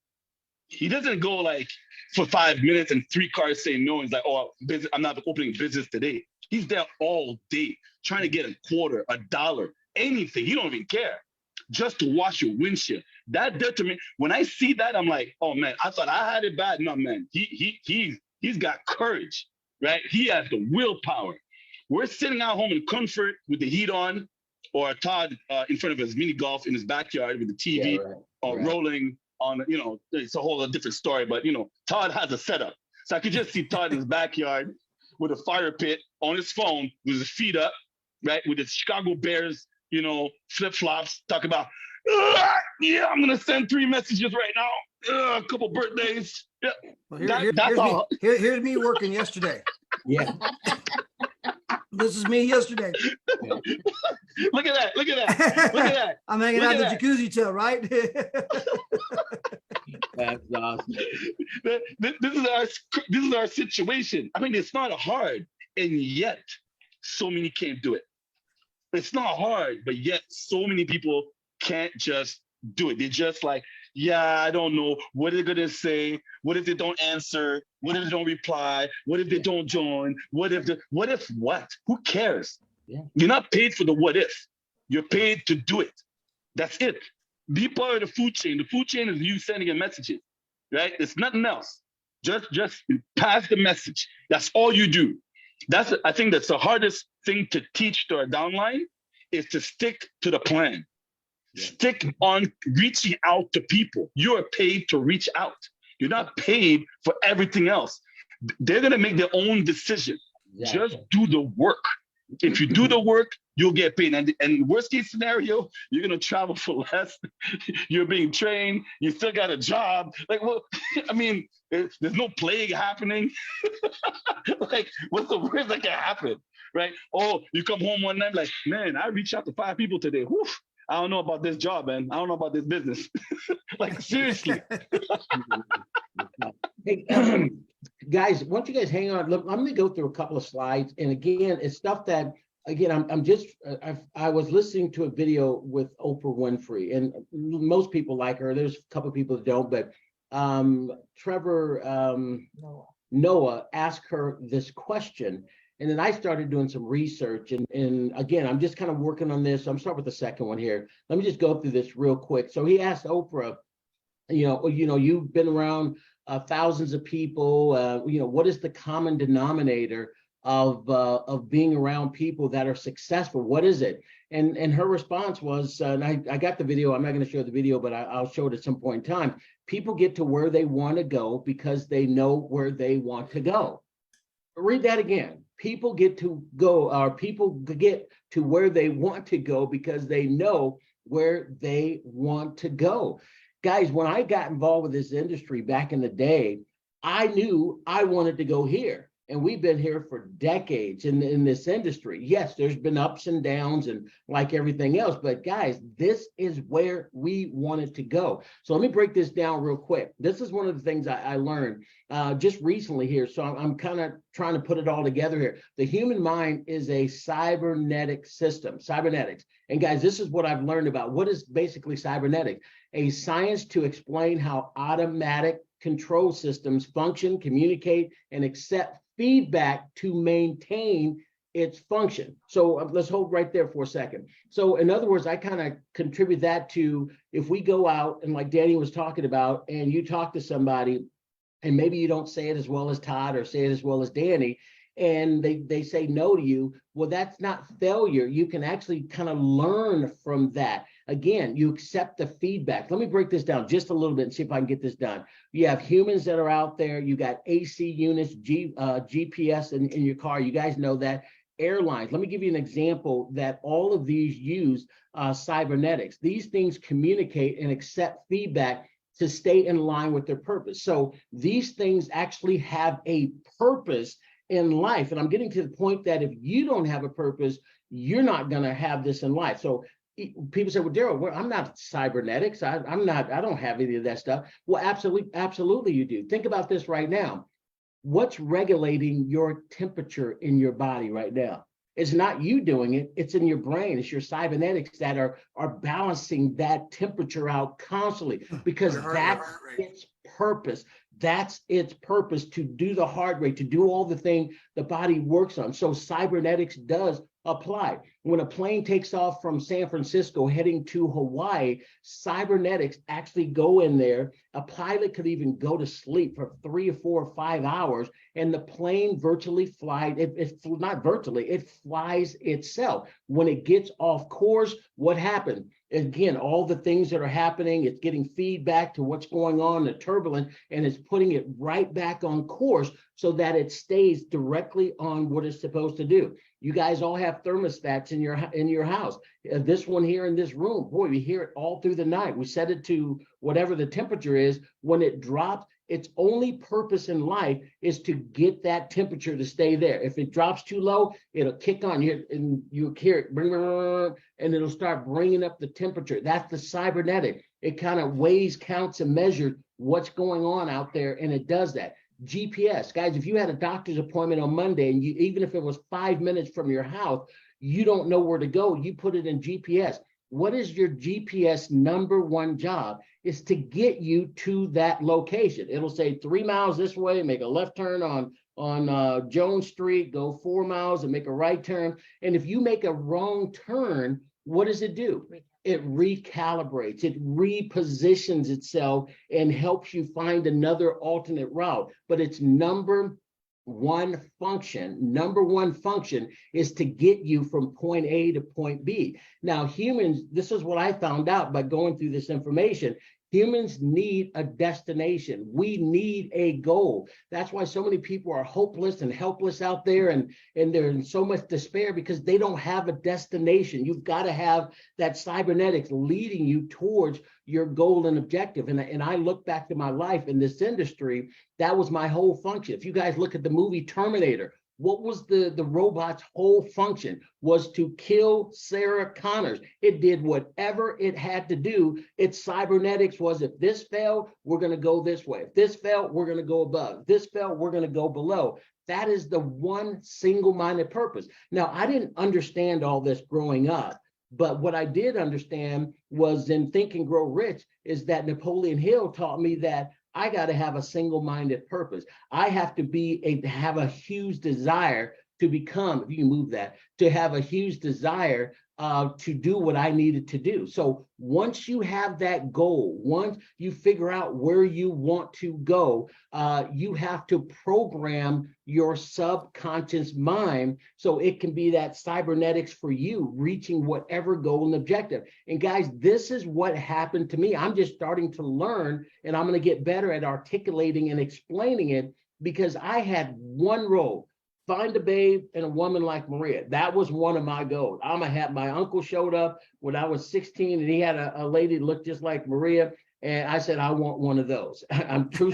He doesn't go like for 5 minutes and 3 cars say no. He's like, oh, I'm not opening business today. He's there all day trying to get a quarter, $1, anything. He don't even care, just to wash your windshield. That did to me. When I see that, I'm like, oh man, I thought I had it bad. No, man, he's got courage, right? He has the willpower. We're sitting at home in comfort with the heat on, or Todd in front of his mini golf in his backyard with the TV rolling on, you know, it's a whole different story, but you know, Todd has a setup. So I could just see Todd in his backyard with a fire pit on his phone with his feet up, right? With his Chicago Bears, you know, flip-flops, talk about, yeah, I'm gonna send 3 messages right now, a couple birthdays. Yeah. Well, here's me working yesterday. Yeah. This is me yesterday. Look at that. Look at that. Look at that. I'm hanging out in the jacuzzi tub, right? That's awesome. This is our situation. I mean, it's not hard, and yet so many can't do it. It's not hard, but yet so many people can't just do it. They're just like, yeah, I don't know. What are they gonna say? What if they don't answer? What if they don't reply? What if they don't join? What if what? Who cares? Yeah. You're not paid for the what if. You're paid to do it. That's it. Be part of the food chain. The food chain is you sending in messages, right? It's nothing else. Just pass the message. That's all you do. I think that's the hardest thing to teach to our downline is to stick to the plan. Yeah. Stick on reaching out to people. You are paid to reach out. You're not paid for everything else. They're going to make their own decision. Exactly. Just do the work. If you do the work, you'll get paid. And worst case scenario, you're going to travel for less. You're being trained. You still got a job. Like, well, I mean, there's no plague happening. Like, what's the worst that can happen? Right? Oh, you come home one night like, man, I reached out to 5 people today. Whew. I don't know about this job, man. I don't know about this business. Like, seriously. Hey, guys, why don't you guys hang on? Look, I'm going to go through a couple of slides. And again, it's stuff that, again, I was listening to a video with Oprah Winfrey, and most people like her. There's a couple of people that don't, but Trevor Noah asked her this question. And then I started doing some research, and again, I'm just kind of working on this. So I'm starting with the second one here. Let me just go through this real quick. So he asked Oprah, you know, you've been around thousands of people. What is the common denominator of being around people that are successful? What is it? And her response was, and I got the video. I'm not going to show the video, but I'll show it at some point in time. People get to where they want to go because they know where they want to go. Read that again. People get to where they want to go because they know where they want to go. Guys, when I got involved with this industry back in the day, I knew I wanted to go here. And we've been here for decades in this industry. Yes, there's been ups and downs and like everything else, but guys, this is where we wanted to go. So let me break this down real quick. This is one of the things I learned just recently here. So I'm kind of trying to put it all together here. The human mind is a cybernetic system, cybernetics. And guys, this is what I've learned about what is basically cybernetics, a science to explain how automatic control systems function, communicate, and accept feedback to maintain its function. So let's hold right there for a second. So in other words, I kind of contribute that to if we go out and like Danny was talking about, and you talk to somebody, and maybe you don't say it as well as Todd or say it as well as Danny, and they say no to you, well, that's not failure. You can actually kind of learn from that. Again, you accept the feedback. Let me break this down just a little bit and see if I can get this done. You have humans that are out there. You got AC units, GPS in your car. You guys know that. Airlines. Let me give you an example that all of these use cybernetics. These things communicate and accept feedback to stay in line with their purpose. So these things actually have a purpose in life. And I'm getting to the point that if you don't have a purpose, you're not going to have this in life. So people say, well, Daryl, I'm not cybernetics. I don't have any of that stuff. Well, absolutely you do. Think about this right now. What's regulating your temperature in your body right now? It's not you doing it. It's in your brain. It's your cybernetics that are balancing that temperature out constantly, because that's its purpose. That's its purpose, to do the heart rate, to do all the thing the body works on. So cybernetics does apply. When a plane takes off from San Francisco heading to Hawaii, cybernetics actually go in there. A pilot could even go to sleep for 3 or 4 or 5 hours, and the plane virtually flies. It's not virtually, it flies itself. When it gets off course, what happened? Again, all the things that are happening, it's getting feedback to what's going on, the turbulence, and it's putting it right back on course so that it stays directly on what it's supposed to do. You guys all have thermostats in your house. This one here in this room, boy, we hear it all through the night. We set it to whatever the temperature is. When it drops, its only purpose in life is to get that temperature to stay there. If it drops too low, it'll kick on you, and you hear it, and it'll start bringing up the temperature. That's the cybernetic. It kind of weighs, counts, and measures what's going on out there, and it does that. GPS, guys, if you had a doctor's appointment on Monday, and even if it was 5 minutes from your house, you don't know where to go, you put it in GPS. What is your GPS number one job? Is to get you to that location. It'll say 3 miles this way, make a left turn on Jones Street, go 4 miles and make a right turn. And if you make a wrong turn, what does it do? It recalibrates, it repositions itself and helps you find another alternate route. But its number one function is to get you from point A to point B. Now, humans, this is what I found out by going through this information. Humans need a destination. We need a goal. That's why so many people are hopeless and helpless out there, and they're in so much despair because they don't have a destination. You've got to have that cybernetics leading you towards your goal and objective. And I look back to my life in this industry, that was my whole function. If you guys look at the movie Terminator, what was the robot's whole function? Was to kill Sarah Connors. It did whatever it had to do. Its cybernetics was, if this failed, we're going to go this way. If this failed, we're going to go above. If this failed, we're going to go below. That is the one single-minded purpose. Now, I didn't understand all this growing up, but what I did understand was in Think and Grow Rich is that Napoleon Hill taught me that I got to have a single-minded purpose. I have to have a huge desire to become, if you can move that, to have a huge desire to do what I needed to do. So once you have that goal, once you figure out where you want to go, you have to program your subconscious mind so it can be that cybernetics for you, reaching whatever goal and objective. And guys, this is what happened to me. I'm just starting to learn, and I'm going to get better at articulating and explaining it, because I had one role: find a babe and a woman like Maria. That was one of my goals. My uncle showed up when I was 16, and he had a lady that looked just like Maria. And I said, I want one of those. I'm true.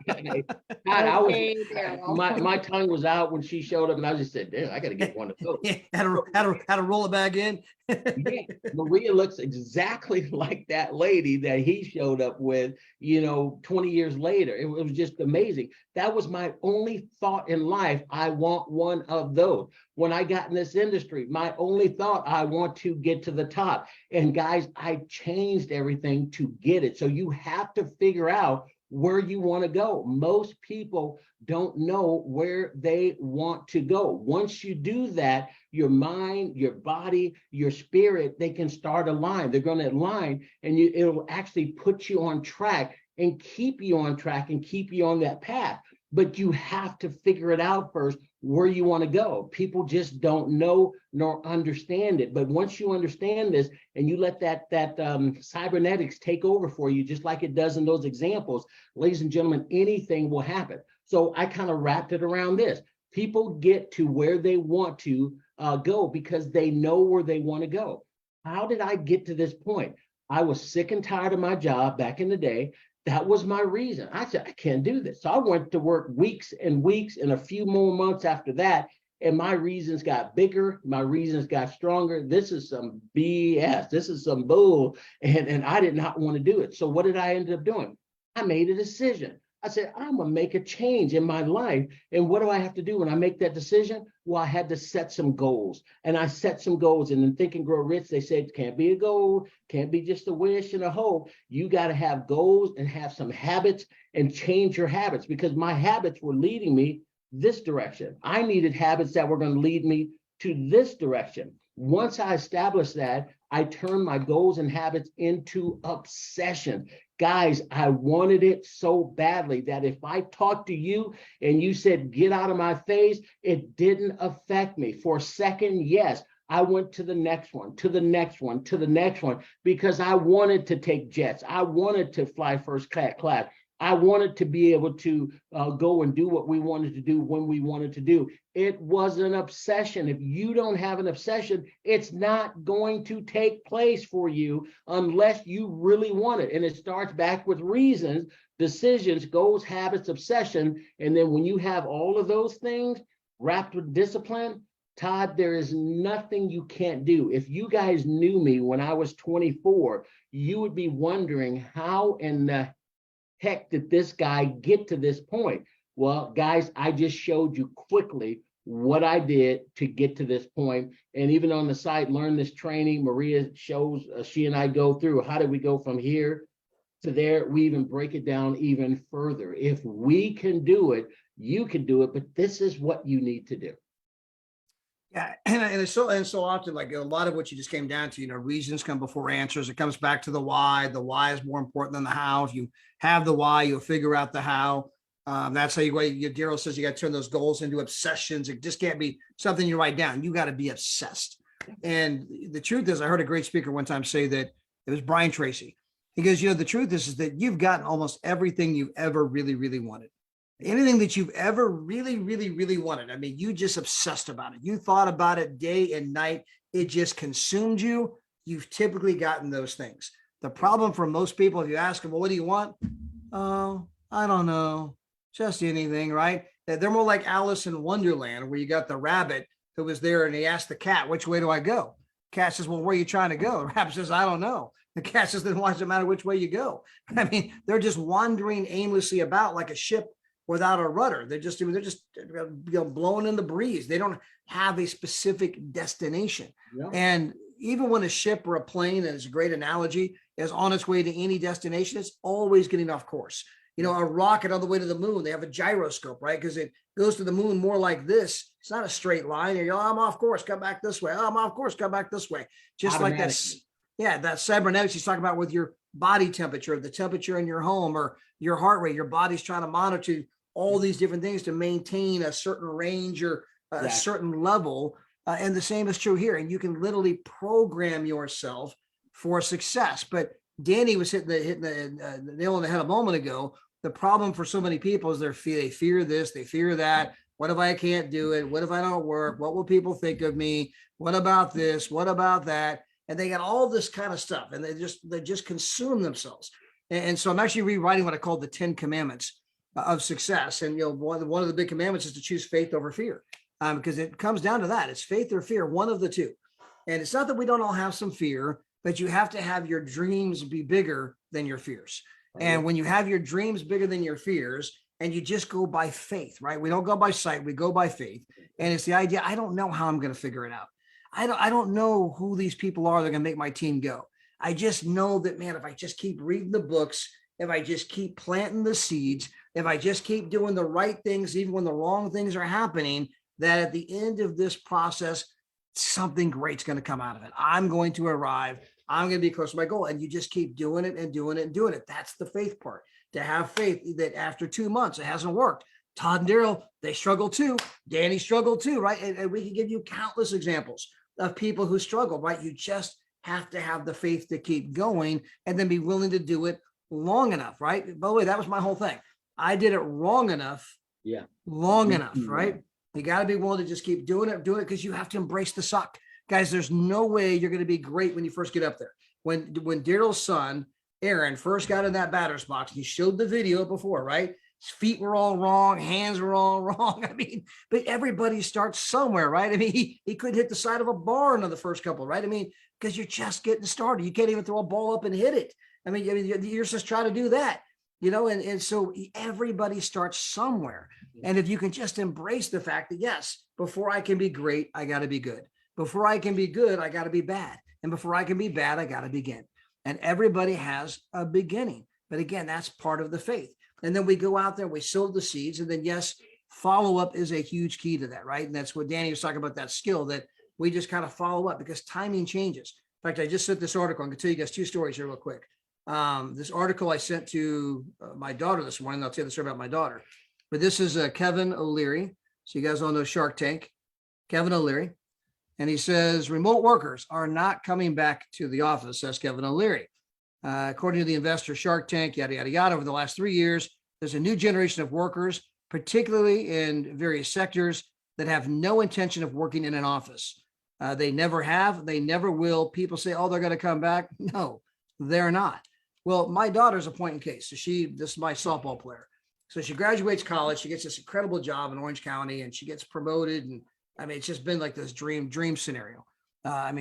I was, Okay, Daryl. my tongue was out when she showed up, and I just said, "Damn, I got to get one of those." Yeah, had to roll it back in. Yeah, Maria looks exactly like that lady that he showed up with, 20 years later. It was just amazing. That was my only thought in life. I want one of those. When I got in this industry, my only thought, I want to get to the top. And guys, I changed everything to get it. So you have to figure out where you want to go. Most people don't know where they want to go. Once you do that, your mind, your body, your spirit, they can start align. They're going to align, and it'll actually put you on track and keep you on track and keep you on that path. But you have to figure it out first, where you want to go. People just don't know nor understand it. But once you understand this and you let that cybernetics take over for you, just like it does in those examples, ladies and gentlemen, anything will happen. So I kind of wrapped it around this. People get to where they want to go because they know where they want to go. How did I get to this point? I was sick and tired of my job back in the day. That was my reason. I said, I can't do this. So I went to work weeks and weeks and a few more months after that. And my reasons got bigger. My reasons got stronger. This is some BS. This is some bull. And I did not want to do it. So what did I end up doing? I made a decision. I said, I'm going to make a change in my life. And what do I have to do when I make that decision? Well, I had to set some goals. And I set some goals. And in Think and Grow Rich, they said, it can't be a goal, can't be just a wish and a hope. You got to have goals and have some habits and change your habits, because my habits were leading me this direction. I needed habits that were going to lead me to this direction. Once I established that, I turned my goals and habits into obsession. Guys, I wanted it so badly that if I talked to you and you said, get out of my face, it didn't affect me. For a second, yes, I went to the next one, to the next one, to the next one, because I wanted to take jets. I wanted to fly first class. I wanted to be able to go and do what we wanted to do when we wanted to do. It was an obsession. If you don't have an obsession, it's not going to take place for you unless you really want it. And it starts back with reasons, decisions, goals, habits, obsession. And then when you have all of those things wrapped with discipline, Todd, there is nothing you can't do. If you guys knew me when I was 24, you would be wondering how in the heck did this guy get to this point? Well, guys, I just showed you quickly what I did to get to this point. And even on the site, Learn This Training, Maria shows, she and I go through, how did we go from here to there? We even break it down even further. If we can do it, you can do it, but this is what you need to do. Yeah, and it's so often, like a lot of what you just came down to, reasons come before answers. It comes back to the why. The why is more important than the how. If you have the why, you'll figure out the how. That's how Daryl says you got to turn those goals into obsessions. It just can't be something you write down. You got to be obsessed. And the truth is, I heard a great speaker one time say that, it was Brian Tracy. He goes, the truth is that you've gotten almost everything you've ever really, really wanted. Anything that you've ever really, really, really wanted. I mean, you just obsessed about it. You thought about it day and night. It just consumed you. You've typically gotten those things. The problem for most people, if you ask them, well, what do you want? Oh, I don't know. Just anything, right? They're more like Alice in Wonderland, where you got the rabbit who was there and he asked the cat, which way do I go? Cat says, well, where are you trying to go? The rabbit says, I don't know. The cat says, then why does it matter which way you go? I mean, they're just wandering aimlessly about like a ship without a rudder. They're just blowing in the breeze. They don't have a specific destination. Yeah. And even when a ship or a plane, and it's a great analogy, is on its way to any destination, it's always getting off course. A rocket on the way to the moon, they have a gyroscope, right? Because it goes to the moon more like this. It's not a straight line. I'm off course, come back this way. I'm off course, come back this way. Just like that. Yeah, that cybernetics he's talking about with your body temperature, the temperature in your home, or your heart rate. Your body's trying to monitor all these different things to maintain a certain range or a certain level. And the same is true here. And you can literally program yourself for success. But Danny was hitting the nail on the head a moment ago. The problem for so many people is they fear this, they fear that. What if I can't do it? What if I don't work? What will people think of me? What about this? What about that? And they got all this kind of stuff, and they just consume themselves. And so I'm actually rewriting what I call the 10 Commandments. of success. And, one of the big commandments is to choose faith over fear, because it comes down to that. It's faith or fear, one of the two. And it's not that we don't all have some fear, but you have to have your dreams be bigger than your fears. And when you have your dreams bigger than your fears, and you just go by faith, right? We don't go by sight, we go by faith. And it's the idea, I don't know how I'm going to figure it out. I don't know who these people are that are going to make my team go. I just know that, man, if I just keep reading the books, if I just keep planting the seeds, if I just keep doing the right things, even when the wrong things are happening, that at the end of this process, something great's going to come out of it. I'm going to arrive. I'm going to be close to my goal. And you just keep doing it and doing it and doing it. That's the faith part. To have faith that after 2 months, it hasn't worked. Todd and Daryl, they struggle too. Danny struggled too, right? And we can give you countless examples of people who struggle, right? You just have to have the faith to keep going and then be willing to do it long enough, right? By the way, that was my whole thing. I did it wrong enough. Yeah. Long enough, right? You got to be willing to just keep doing it because you have to embrace the suck. Guys, there's no way you're going to be great when you first get up there. When Daryl's son, Aaron, first got in that batter's box, he showed the video before, right? His feet were all wrong, hands were all wrong. I mean, but everybody starts somewhere, right? I mean, he couldn't hit the side of a barn on the first couple, right? I mean, because you're just getting started. You can't even throw a ball up and hit it. I mean, you're just trying to do that, and so everybody starts somewhere. And if you can just embrace the fact that, yes, before I can be great, I got to be good. Before I can be good, I got to be bad. And before I can be bad, I got to begin. And everybody has a beginning. But again, that's part of the faith. And then we go out there, we sow the seeds. And then, yes, follow-up is a huge key to that, right? And that's what Danny was talking about, that skill that we just kind of follow up because timing changes. In fact, I just sent this article. I'm going to tell you guys 2 stories here real quick. This article I sent to my daughter this morning. I'll tell you the story about my daughter. But this is Kevin O'Leary. So you guys all know Shark Tank. Kevin O'Leary. And he says, remote workers are not coming back to the office, says Kevin O'Leary. According to the investor Shark Tank, yada, yada, yada, over the last 3 years, there's a new generation of workers, particularly in various sectors, that have no intention of working in an office. They never have, they never will. People say, oh, they're going to come back. No, they're not. Well, my daughter's a point in case. So this is my softball player. So she graduates college, she gets this incredible job in Orange County, and she gets promoted. And I mean, it's just been like this dream scenario.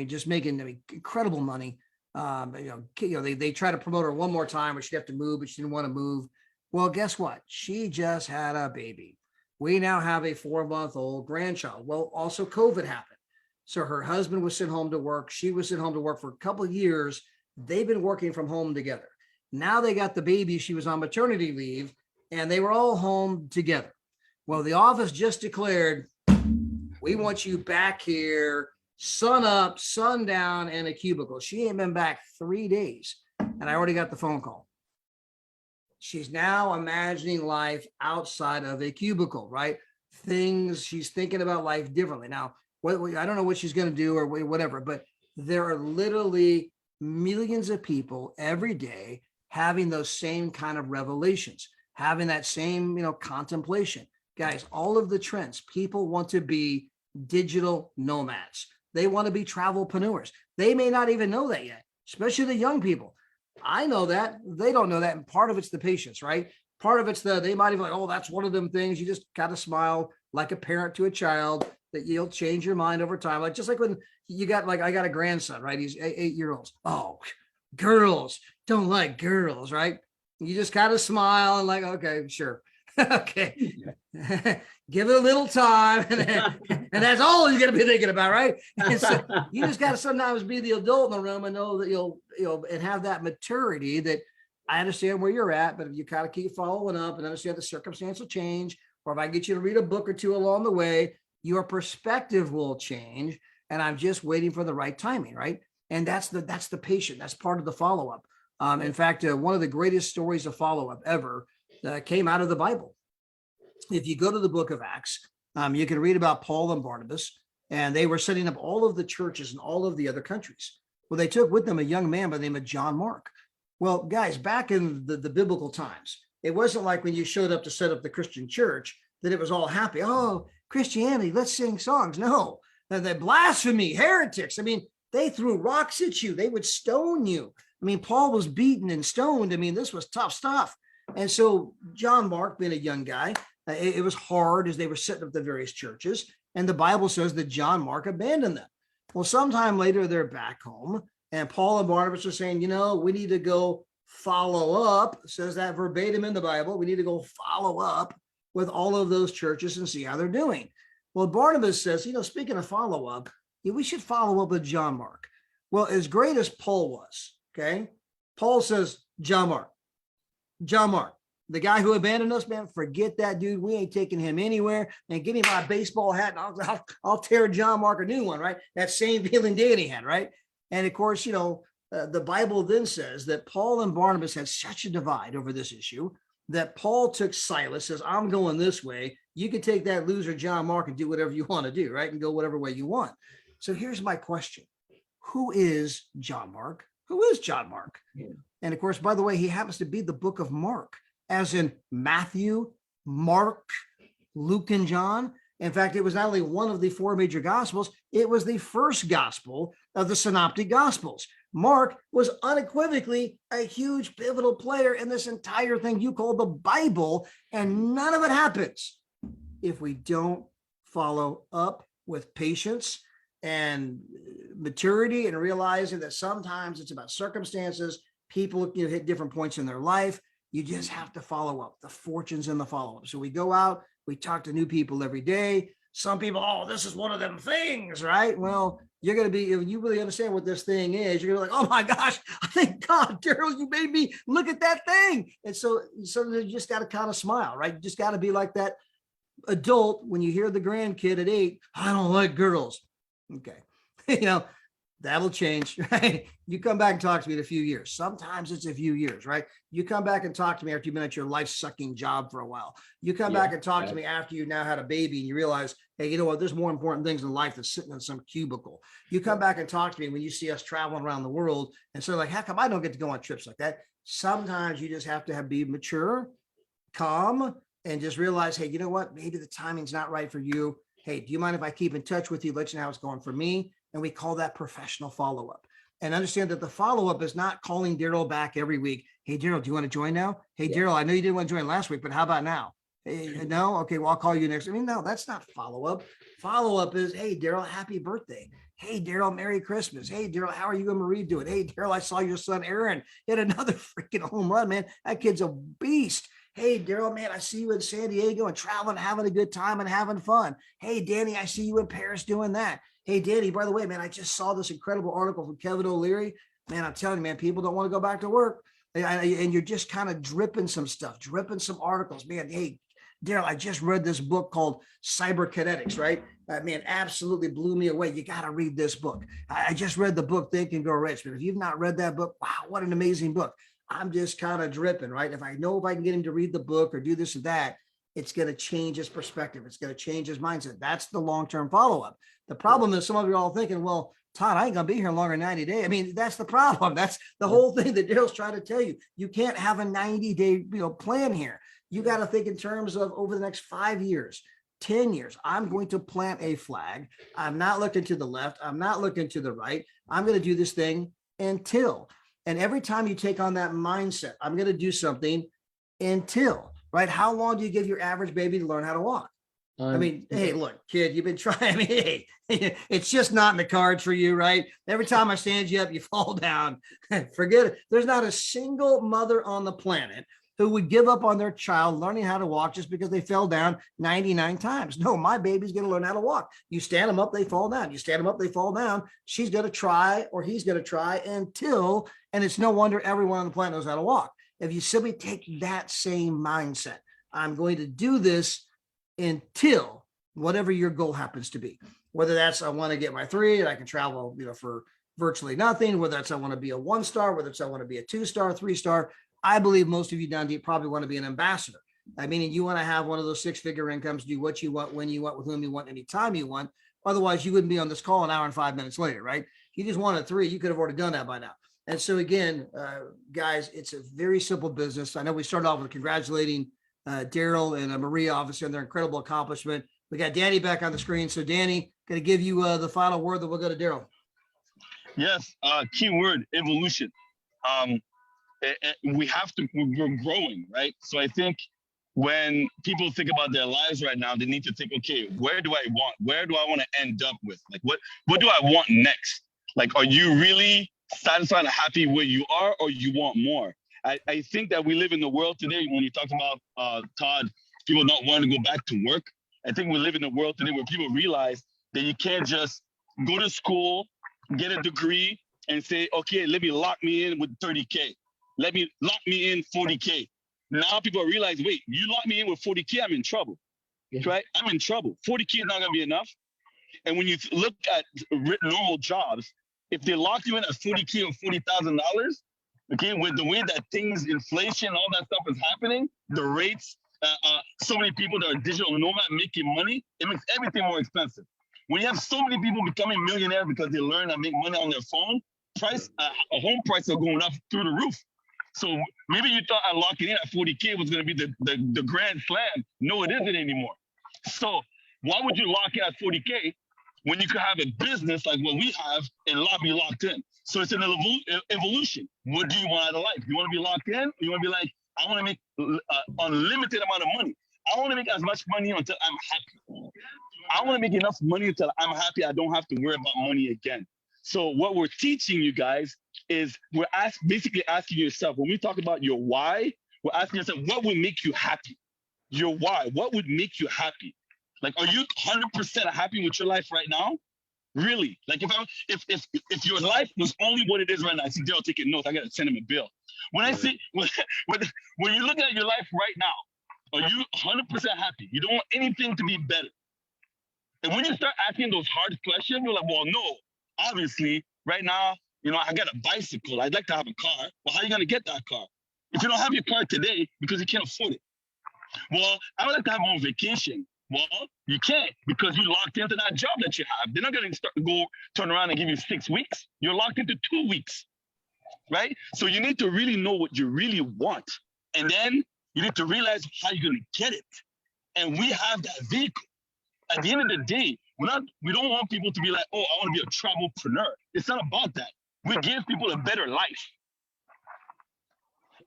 Just making incredible money. They try to promote her one more time, but she'd have to move, but she didn't want to move. Well, guess what? She just had a baby. We now have a 4-month-old grandchild. Well, also COVID happened. So her husband was sent home to work. She was sent home to work for a couple of years. They've been working from home together. Now they got the baby. She was on maternity leave and they were all home together. Well, the office just declared, we want you back here, sun up, sun down, in a cubicle. She ain't been back 3 days. And I already got the phone call. She's now imagining life outside of a cubicle, right? She's thinking about life differently. Now, I don't know what she's going to do or whatever, but there are literally millions of people every day having those same kind of revelations, having that same, contemplation. Guys, all of the trends, people want to be digital nomads. They want to be travelpreneurs. They may not even know that yet, especially the young people. I know that. They don't know that. And part of it's the patience, right? Part of it's they might even like, oh, that's one of them things. You just got to smile like a parent to a child, that you'll change your mind over time. Like, just like when you got, I got a grandson, right? He's 8-year-olds. Oh, girls don't like girls, right? You just kind of smile and like, okay, sure. Okay. Give it a little time. And that's all he's going to be thinking about, right? And so you just got to sometimes be the adult in the room and know that you'll and have that maturity that I understand where you're at, but if you kind of keep following up and understand the circumstance will change, or if I get you to read a book or two along the way, your perspective will change. And I'm just waiting for the right timing, right? And that's the patient. That's part of the follow-up. In fact, one of the greatest stories of follow-up ever came out of the Bible. If you go to the book of Acts, you can read about Paul and Barnabas, and they were setting up all of the churches in all of the other countries. Well, they took with them a young man by the name of John Mark. Well, guys, back in the biblical times, it wasn't like when you showed up to set up the Christian church that it was all happy. Oh, Christianity, let's sing songs. No, the blasphemy, heretics. I mean, they threw rocks at you. They would stone you. I mean, Paul was beaten and stoned. I mean, this was tough stuff. And so John Mark, being a young guy, it was hard as they were setting up the various churches. And the Bible says that John Mark abandoned them. Well, sometime later, they're back home, and Paul and Barnabas are saying, we need to go follow up. It says that verbatim in the Bible. We need to go follow up with all of those churches and see how they're doing. Well, Barnabas says, speaking of follow up, we should follow up with John Mark. Well, as great as Paul was, okay, Paul says, John Mark, the guy who abandoned us, man, forget that dude. We ain't taking him anywhere. And give me my baseball hat and I'll tear John Mark a new one, right? That same feeling Danny had, right? And of course, the Bible then says that Paul and Barnabas had such a divide over this issue that Paul took Silas, says, I'm going this way. You can take that loser John Mark and do whatever you want to do, right? And go whatever way you want. So here's my question. Who is John Mark? Who is John Mark? Yeah. And of course, by the way, he happens to be the book of Mark, as in Matthew, Mark, Luke, and John. In fact, it was not only one of the four major gospels, it was the first gospel of the synoptic gospels. Mark was unequivocally a huge pivotal player in this entire thing you call the Bible, and none of it happens if we don't follow up with patience and maturity and realizing that sometimes it's about circumstances. People hit different points in their life. You just have to follow up. The fortune's in the follow-up. So we go out, we talk to new people every day. Some people, this is one of them things, right? Well, you're going to be, if you really understand what this thing is, you're going to be like, oh my gosh, thank God, Daryl, you made me look at that thing. And so you just got to kind of smile, right? You just got to be like that adult when you hear the grandkid at 8, I don't like girls. Okay. That'll change, right? You come back and talk to me in a few years. Sometimes it's a few years, right? You come back and talk to me after you've been at your life-sucking job for a while. You come back and talk to me after you now had a baby and you realize, hey, you know what? There's more important things in life than sitting in some cubicle. You come back and talk to me when you see us traveling around the world and so like, how come I don't get to go on trips like that? Sometimes you just have to be mature, calm, and just realize, hey, you know what? Maybe the timing's not right for you. Hey, do you mind if I keep in touch with you, let you know how it's going for me? And we call that professional follow-up. And understand that the follow-up is not calling Daryl back every week. Hey, Daryl, do you want to join now? Hey, Daryl, I know you didn't want to join last week, but how about now? Hey, no? Okay, well, I'll call you next. No, that's not follow-up. Follow-up is, hey, Daryl, happy birthday. Hey, Daryl, Merry Christmas. Hey, Daryl, how are you and Marie doing? Hey, Daryl, I saw your son, Aaron, hit another freaking home run, man. That kid's a beast. Hey, Daryl, man, I see you in San Diego and traveling, having a good time and having fun. Hey, Danny, I see you in Paris doing that. Hey, Danny, by the way, man, I just saw this incredible article from Kevin O'Leary. Man, I'm telling you, man, people don't want to go back to work. And you're just kind of dripping some stuff, dripping some articles. Man, hey, Daryl, I just read this book called Cyberkinetics, right? Man, absolutely blew me away. You got to read this book. I just read the book, Think and Grow Rich. But if you've not read that book, wow, what an amazing book. I'm just kind of dripping, right? If I can get him to read the book or do this or that, it's going to change his perspective. It's going to change his mindset. That's the long-term follow-up. The problem is some of you are all thinking, well, Todd, I ain't going to be here longer than 90 days. I mean, that's the problem. That's the whole thing that Daryl's trying to tell you. You can't have a 90-day plan here. You got to think in terms of over the next 5 years, 10 years. I'm going to plant a flag. I'm not looking to the left. I'm not looking to the right. I'm going to do this thing until. And every time you take on that mindset, I'm going to do something until, right? How long do you give your average baby to learn how to walk? I mean, hey, look, kid, you've been trying. I mean, hey, it's just not in the cards for you, right? Every time I stand you up, you fall down. Forget it. There's not a single mother on the planet who would give up on their child learning how to walk just because they fell down 99 times. No, my baby's going to learn how to walk. You stand them up, they fall down. You stand them up, they fall down. She's going to try, or he's going to try until, and it's no wonder everyone on the planet knows how to walk. If you simply take that same mindset, I'm going to do this until whatever your goal happens to be, whether that's I want to get my 3 and I can travel, for virtually nothing, whether that's I want to be a 1-star, whether it's I want to be a 2-star, 3-star. I believe most of you down deep probably want to be an ambassador. I mean, you want to have one of those 6-figure incomes, do what you want, when you want, with whom you want, anytime you want. Otherwise, you wouldn't be on this call an hour and 5 minutes later, right? You just wanted 3, you could have already done that by now. And so again, guys, it's a very simple business. I know we started off with congratulating Daryl and Maria, obviously, on their incredible accomplishment. We got Danny back on the screen. So Danny, going to give you the final word, that we'll go to Daryl. Yes, key word, evolution. we have to, we're growing, right? So I think when people think about their lives right now, they need to think, okay, where do I want to end up with? Like, what do I want next? Like, are you really satisfied and happy where you are, or you want more? I think that we live in the world today, when you talk about, Todd, people not wanting to go back to work. I think we live in a world today where people realize that you can't just go to school, get a degree, and say, okay, let me lock me in with 30K. Let me lock me in 40K. Now people realize, wait, you lock me in with 40K, I'm in trouble, right? I'm in trouble. 40K is not going to be enough. And when you look at normal jobs, if they lock you in at 40K or $40,000, okay, with the way that things, inflation, all that stuff is happening, the rates, so many people that are digital nomad making money, it makes everything more expensive. When you have so many people becoming millionaires because they learn to make money on their phone, a home price are going up through the roof. So maybe you thought locking in at 40K was going to be the grand slam. No, it isn't anymore. So why would you lock in at 40K when you could have a business like what we have and not be locked in? So it's an evolution. What do you want out of life? You want to be locked in? Or you want to be like, I want to make unlimited amount of money. I want to make as much money until I'm happy. I want to make enough money until I'm happy. I don't have to worry about money again. So what we're teaching you guys is we're basically asking yourself, when we talk about your why, we're asking yourself, what would make you happy? Your why, what would make you happy? Like, are you 100% happy with your life right now? Really? Like, if your life was only what it is right now, I see Daryl taking notes. I gotta send him a bill. When I see when you're looking at your life right now, are you 100% happy? You don't want anything to be better. And when you start asking those hard questions, you're like, well, no, obviously, right now, you know, I got a bicycle. I'd like to have a car. Well, how are you gonna get that car? If you don't have your car today because you can't afford it. Well, I would like to have on vacation. Well, you can't because you're locked into that job that you have. They're not going to turn around and give you 6 weeks. You're locked into 2 weeks, right? So you need to really know what you really want. And then you need to realize how you're going to get it. And we have that vehicle. At the end of the day, we don't want people to be like, oh, I want to be a travelpreneur. It's not about that. We give people a better life.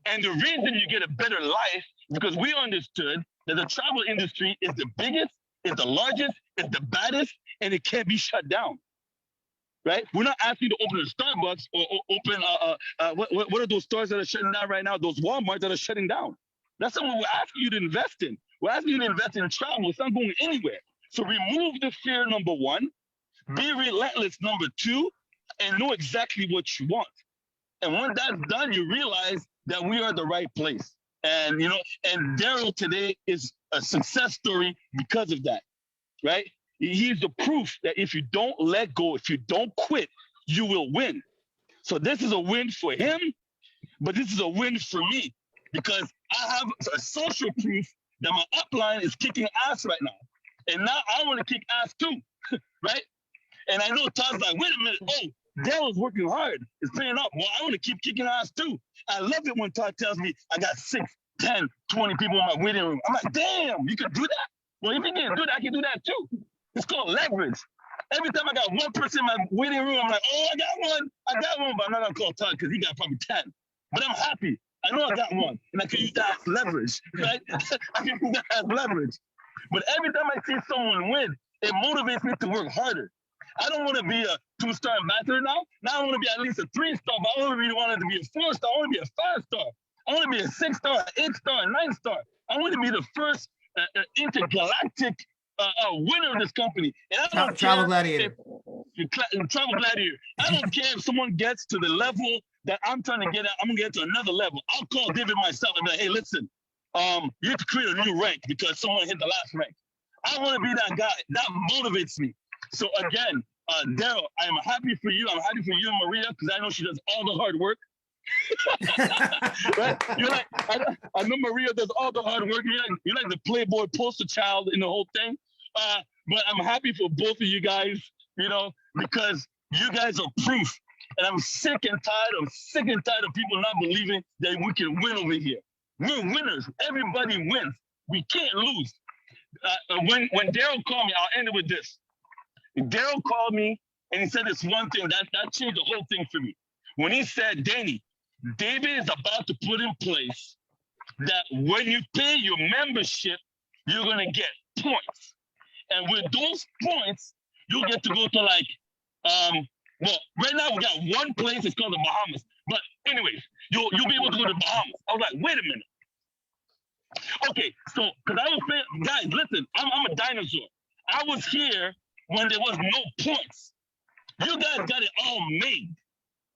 And the reason you get a better life is because we understood that the travel industry is the biggest, is the largest, is the baddest, and it can't be shut down, right? We're not asking you to open a Starbucks or open, what are those stores that are shutting down right now? Those Walmarts that are shutting down. That's not what we're asking you to invest in. We're asking you to invest in travel. It's not going anywhere. So remove the fear, number one. Be relentless, number two, and know exactly what you want. And when that's done, you realize that we are the right place. And, you know, and Daryl today is a success story because of that, right? He's the proof that if you don't let go, if you don't quit, you will win. So this is a win for him, but this is a win for me because I have a social proof that my upline is kicking ass right now. And now I want to kick ass too, right? And I know Todd's like, wait a minute, oh, Daryl's working hard. It's paying off. Well, I want to keep kicking ass too. I love it when Todd tells me I got 6, 10, 20 people in my waiting room. I'm like, damn, you can do that? Well, if you can do that, I can do that too. It's called leverage. Every time I got one person in my waiting room, I'm like, oh, I got one, but I'm not going to call Todd because he got probably 10. But I'm happy. I know I got one, and I can use that as leverage, right? I can use that as leverage. But every time I see someone win, it motivates me to work harder. I don't want to be a 2-star ambassador now. Now I want to be at least a 3-star, but I want to be a 4-star. I want to be a 5-star. I want to be a 6-star, 8-star, 9-star. I want to be the first intergalactic winner of this company. And I don't Travel Gladiator. Travel Gladiator. I don't care if someone gets to the level that I'm trying to get at. I'm going to get to another level. I'll call David myself and be like, hey, listen, you have to create a new rank because someone hit the last rank. I want to be that guy. That motivates me. So again, Daryl, I am happy for you. I'm happy for you and Maria because I know she does all the hard work. Right? You're like, I know Maria does all the hard work. You're like the Playboy poster child in the whole thing. But I'm happy for both of you guys, you know, because you guys are proof. And I'm sick and tired of people not believing that we can win over here. We're winners. Everybody wins. We can't lose. When Daryl called me, I'll end it with this. Daryl called me and he said this one thing that changed the whole thing for me. When he said, Danny, David is about to put in place that when you pay your membership, you're gonna get points. And with those points, you'll get to go to like, well, right now we got one place, it's called the Bahamas. But anyways, you'll be able to go to the Bahamas. I was like, wait a minute. Okay, so, because I was saying, guys, listen, I'm a dinosaur. I was here when there was no points. You guys got it all made,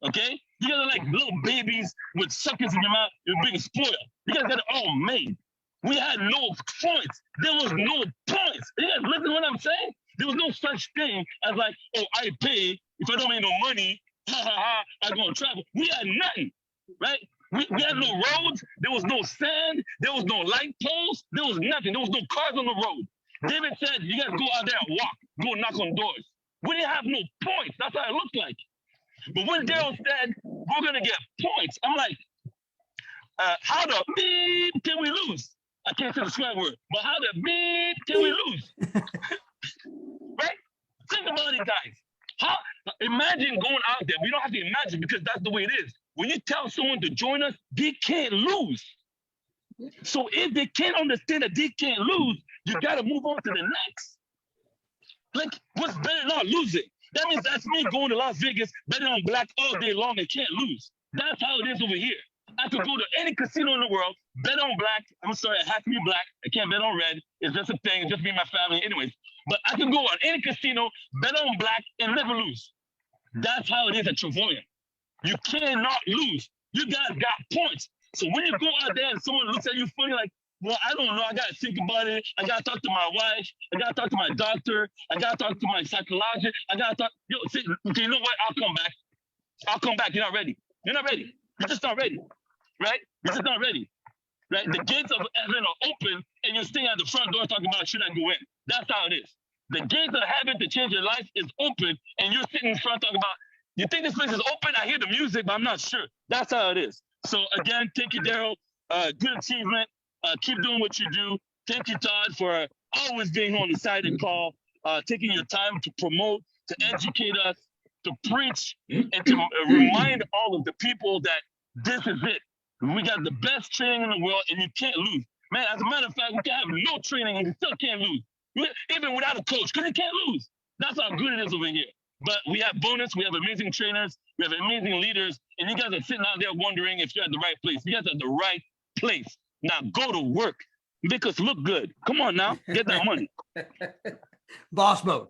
okay? You guys are like little babies with suckers in your mouth. You're being spoiled. You guys got it all made. We had no points. There was no points. You guys listen to what I'm saying? There was no such thing as like, oh, I pay. If I don't make no money, ha ha ha, I go and travel. We had nothing, right? We had no roads. There was no sand. There was no light poles. There was nothing. There was no cars on the road. David said, you guys go out there and walk. Go knock on doors. We didn't have no points. That's how it looked like. But when Daryl said, we're going to get points, I'm like, how the beep can we lose? I can't say the swear word, but how the beep can we lose? Right? Think about it, guys. How? Imagine going out there. We don't have to imagine because that's the way it is. When you tell someone to join us, they can't lose. So if they can't understand that they can't lose, you got to move on to the next. Like, what's better than not losing? That means that's me going to Las Vegas, betting on black all day long and can't lose. That's how it is over here. I could go to any casino in the world, bet on black. I'm sorry, it has to be black. I can't bet on red. It's just a thing. It's just me and my family. Anyways, but I can go on any casino, bet on black, and never lose. That's how it is at Travorium. You cannot lose. You guys got points. So when you go out there and someone looks at you funny, like, well, I don't know. I got to think about it. I got to talk to my wife. I got to talk to my doctor. I got to talk to my psychologist. I got to talk. Yo, see, okay, you know what? I'll come back. I'll come back. You're not ready. You're not ready. You're just not ready. Right? You're just not ready. Right? The gates of heaven are open and you're staying at the front door talking about should I go in? That's how it is. The gates of heaven to change your life is open and you're sitting in front talking about, you think this place is open? I hear the music, but I'm not sure. That's how it is. So again, thank you, Daryl. Good achievement. Keep doing what you do. Thank you, Todd, for always being on the side and call, taking your time to promote, to educate us, to preach, and to remind all of the people that this is it. We got the best training in the world, and you can't lose. Man, as a matter of fact, we can have no training, and you still can't lose. Even without a coach, because you can't lose. That's how good it is over here. But we have bonus, we have amazing trainers, we have amazing leaders, and you guys are sitting out there wondering if you're at the right place. You guys are at the right place. Now go to work. Make us look good. Come on now, get that money. Boss mode.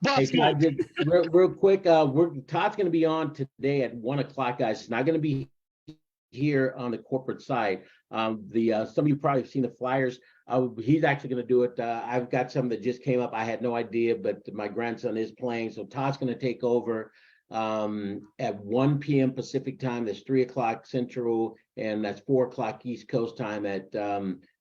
Hey, Todd, real quick, Todd's going to be on today at 1 o'clock, guys. It's not going to be here on the corporate side. Some of you probably have seen the flyers. He's actually going to do it. I've got some that just came up. I had no idea, but my grandson is playing. So Todd's going to take over at 1 p.m. Pacific time. That's 3 o'clock Central, and that's 4 o'clock East Coast time at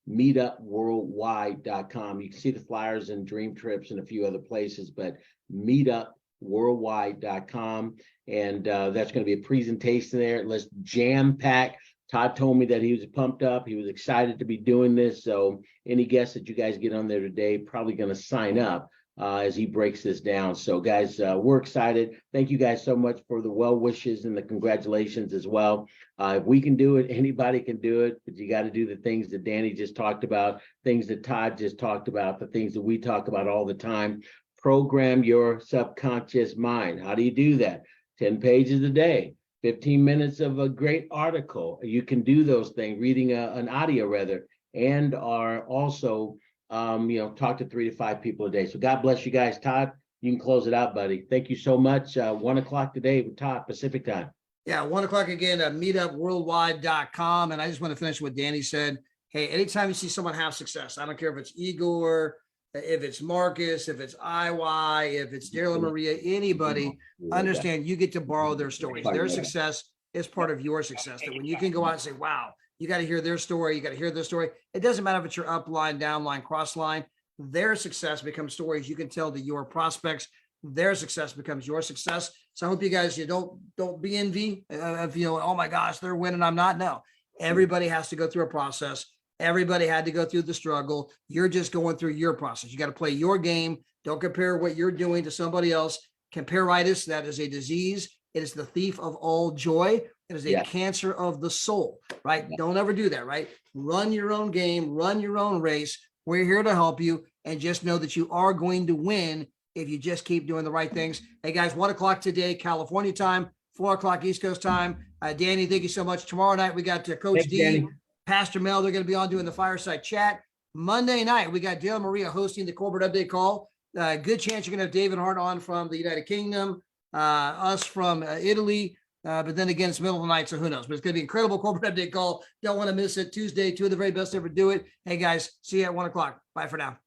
meetupworldwide.com. You can see the flyers and Dream Trips and a few other places, but meetupworldwide.com. And that's going to be a presentation there. Let's jam pack. Todd told me that he was pumped up. He was excited to be doing this. So any guests that you guys get on there today, probably going to sign up as he breaks this down. So guys, we're excited. Thank you guys so much for the well wishes and the congratulations as well. If we can do it, anybody can do it, but you got to do the things that Danny just talked about, things that Todd just talked about, the things that we talk about all the time. Program your subconscious mind. How do you do that? 10 pages a day, 15 minutes of a great article. You can do those things, reading an audio rather, and are also, talk to 3 to 5 people a day. So God bless you guys. Todd, you can close it out, buddy. Thank you so much. 1 o'clock today with Todd, Pacific time. Yeah, 1 o'clock again at meetupworldwide.com. And I just want to finish what Danny said. Hey, anytime you see someone have success, I don't care if it's Igor, if it's Marcus, if it's IY, if it's Daryl and Maria, anybody, understand you get to borrow their stories. Their success is part of your success. That when you can go out and say, wow, you got to hear their story. You got to hear their story. It doesn't matter if it's your up line, down line, cross line. Their success becomes stories you can tell to your prospects. Their success becomes your success. So I hope you guys, you don't be envy of, oh my gosh, they're winning, I'm not. No, everybody has to go through a process. Everybody had to go through the struggle. You're just going through your process. You got to play your game. Don't compare what you're doing to somebody else. Comparatitis, that is a disease. It is the thief of all joy. It is a Yeah. cancer of the soul, right? Yeah. Don't ever do that, right? Run your own game, run your own race. We're here to help you, and just know that you are going to win if you just keep doing the right things. Hey guys, 1 o'clock today, California time, 4 o'clock East Coast time. Danny, thank you so much. Tomorrow night, we got Coach Thanks, D, Danny. Pastor Mel. They're going to be on doing the fireside chat. Monday night, we got Dale Maria hosting the corporate update call. Good chance you're going to have David Hart on from the United Kingdom, us from Italy. But then again, it's middle of the night, so who knows? But it's going to be an incredible corporate update call. Don't want to miss it. Tuesday, 2 of the very best to ever do it. Hey, guys, see you at 1 o'clock. Bye for now.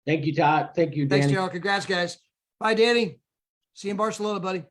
Thank you, Todd. Thank you, Danny. Thanks, Daryl. Congrats, guys. Bye, Danny. See you in Barcelona, buddy.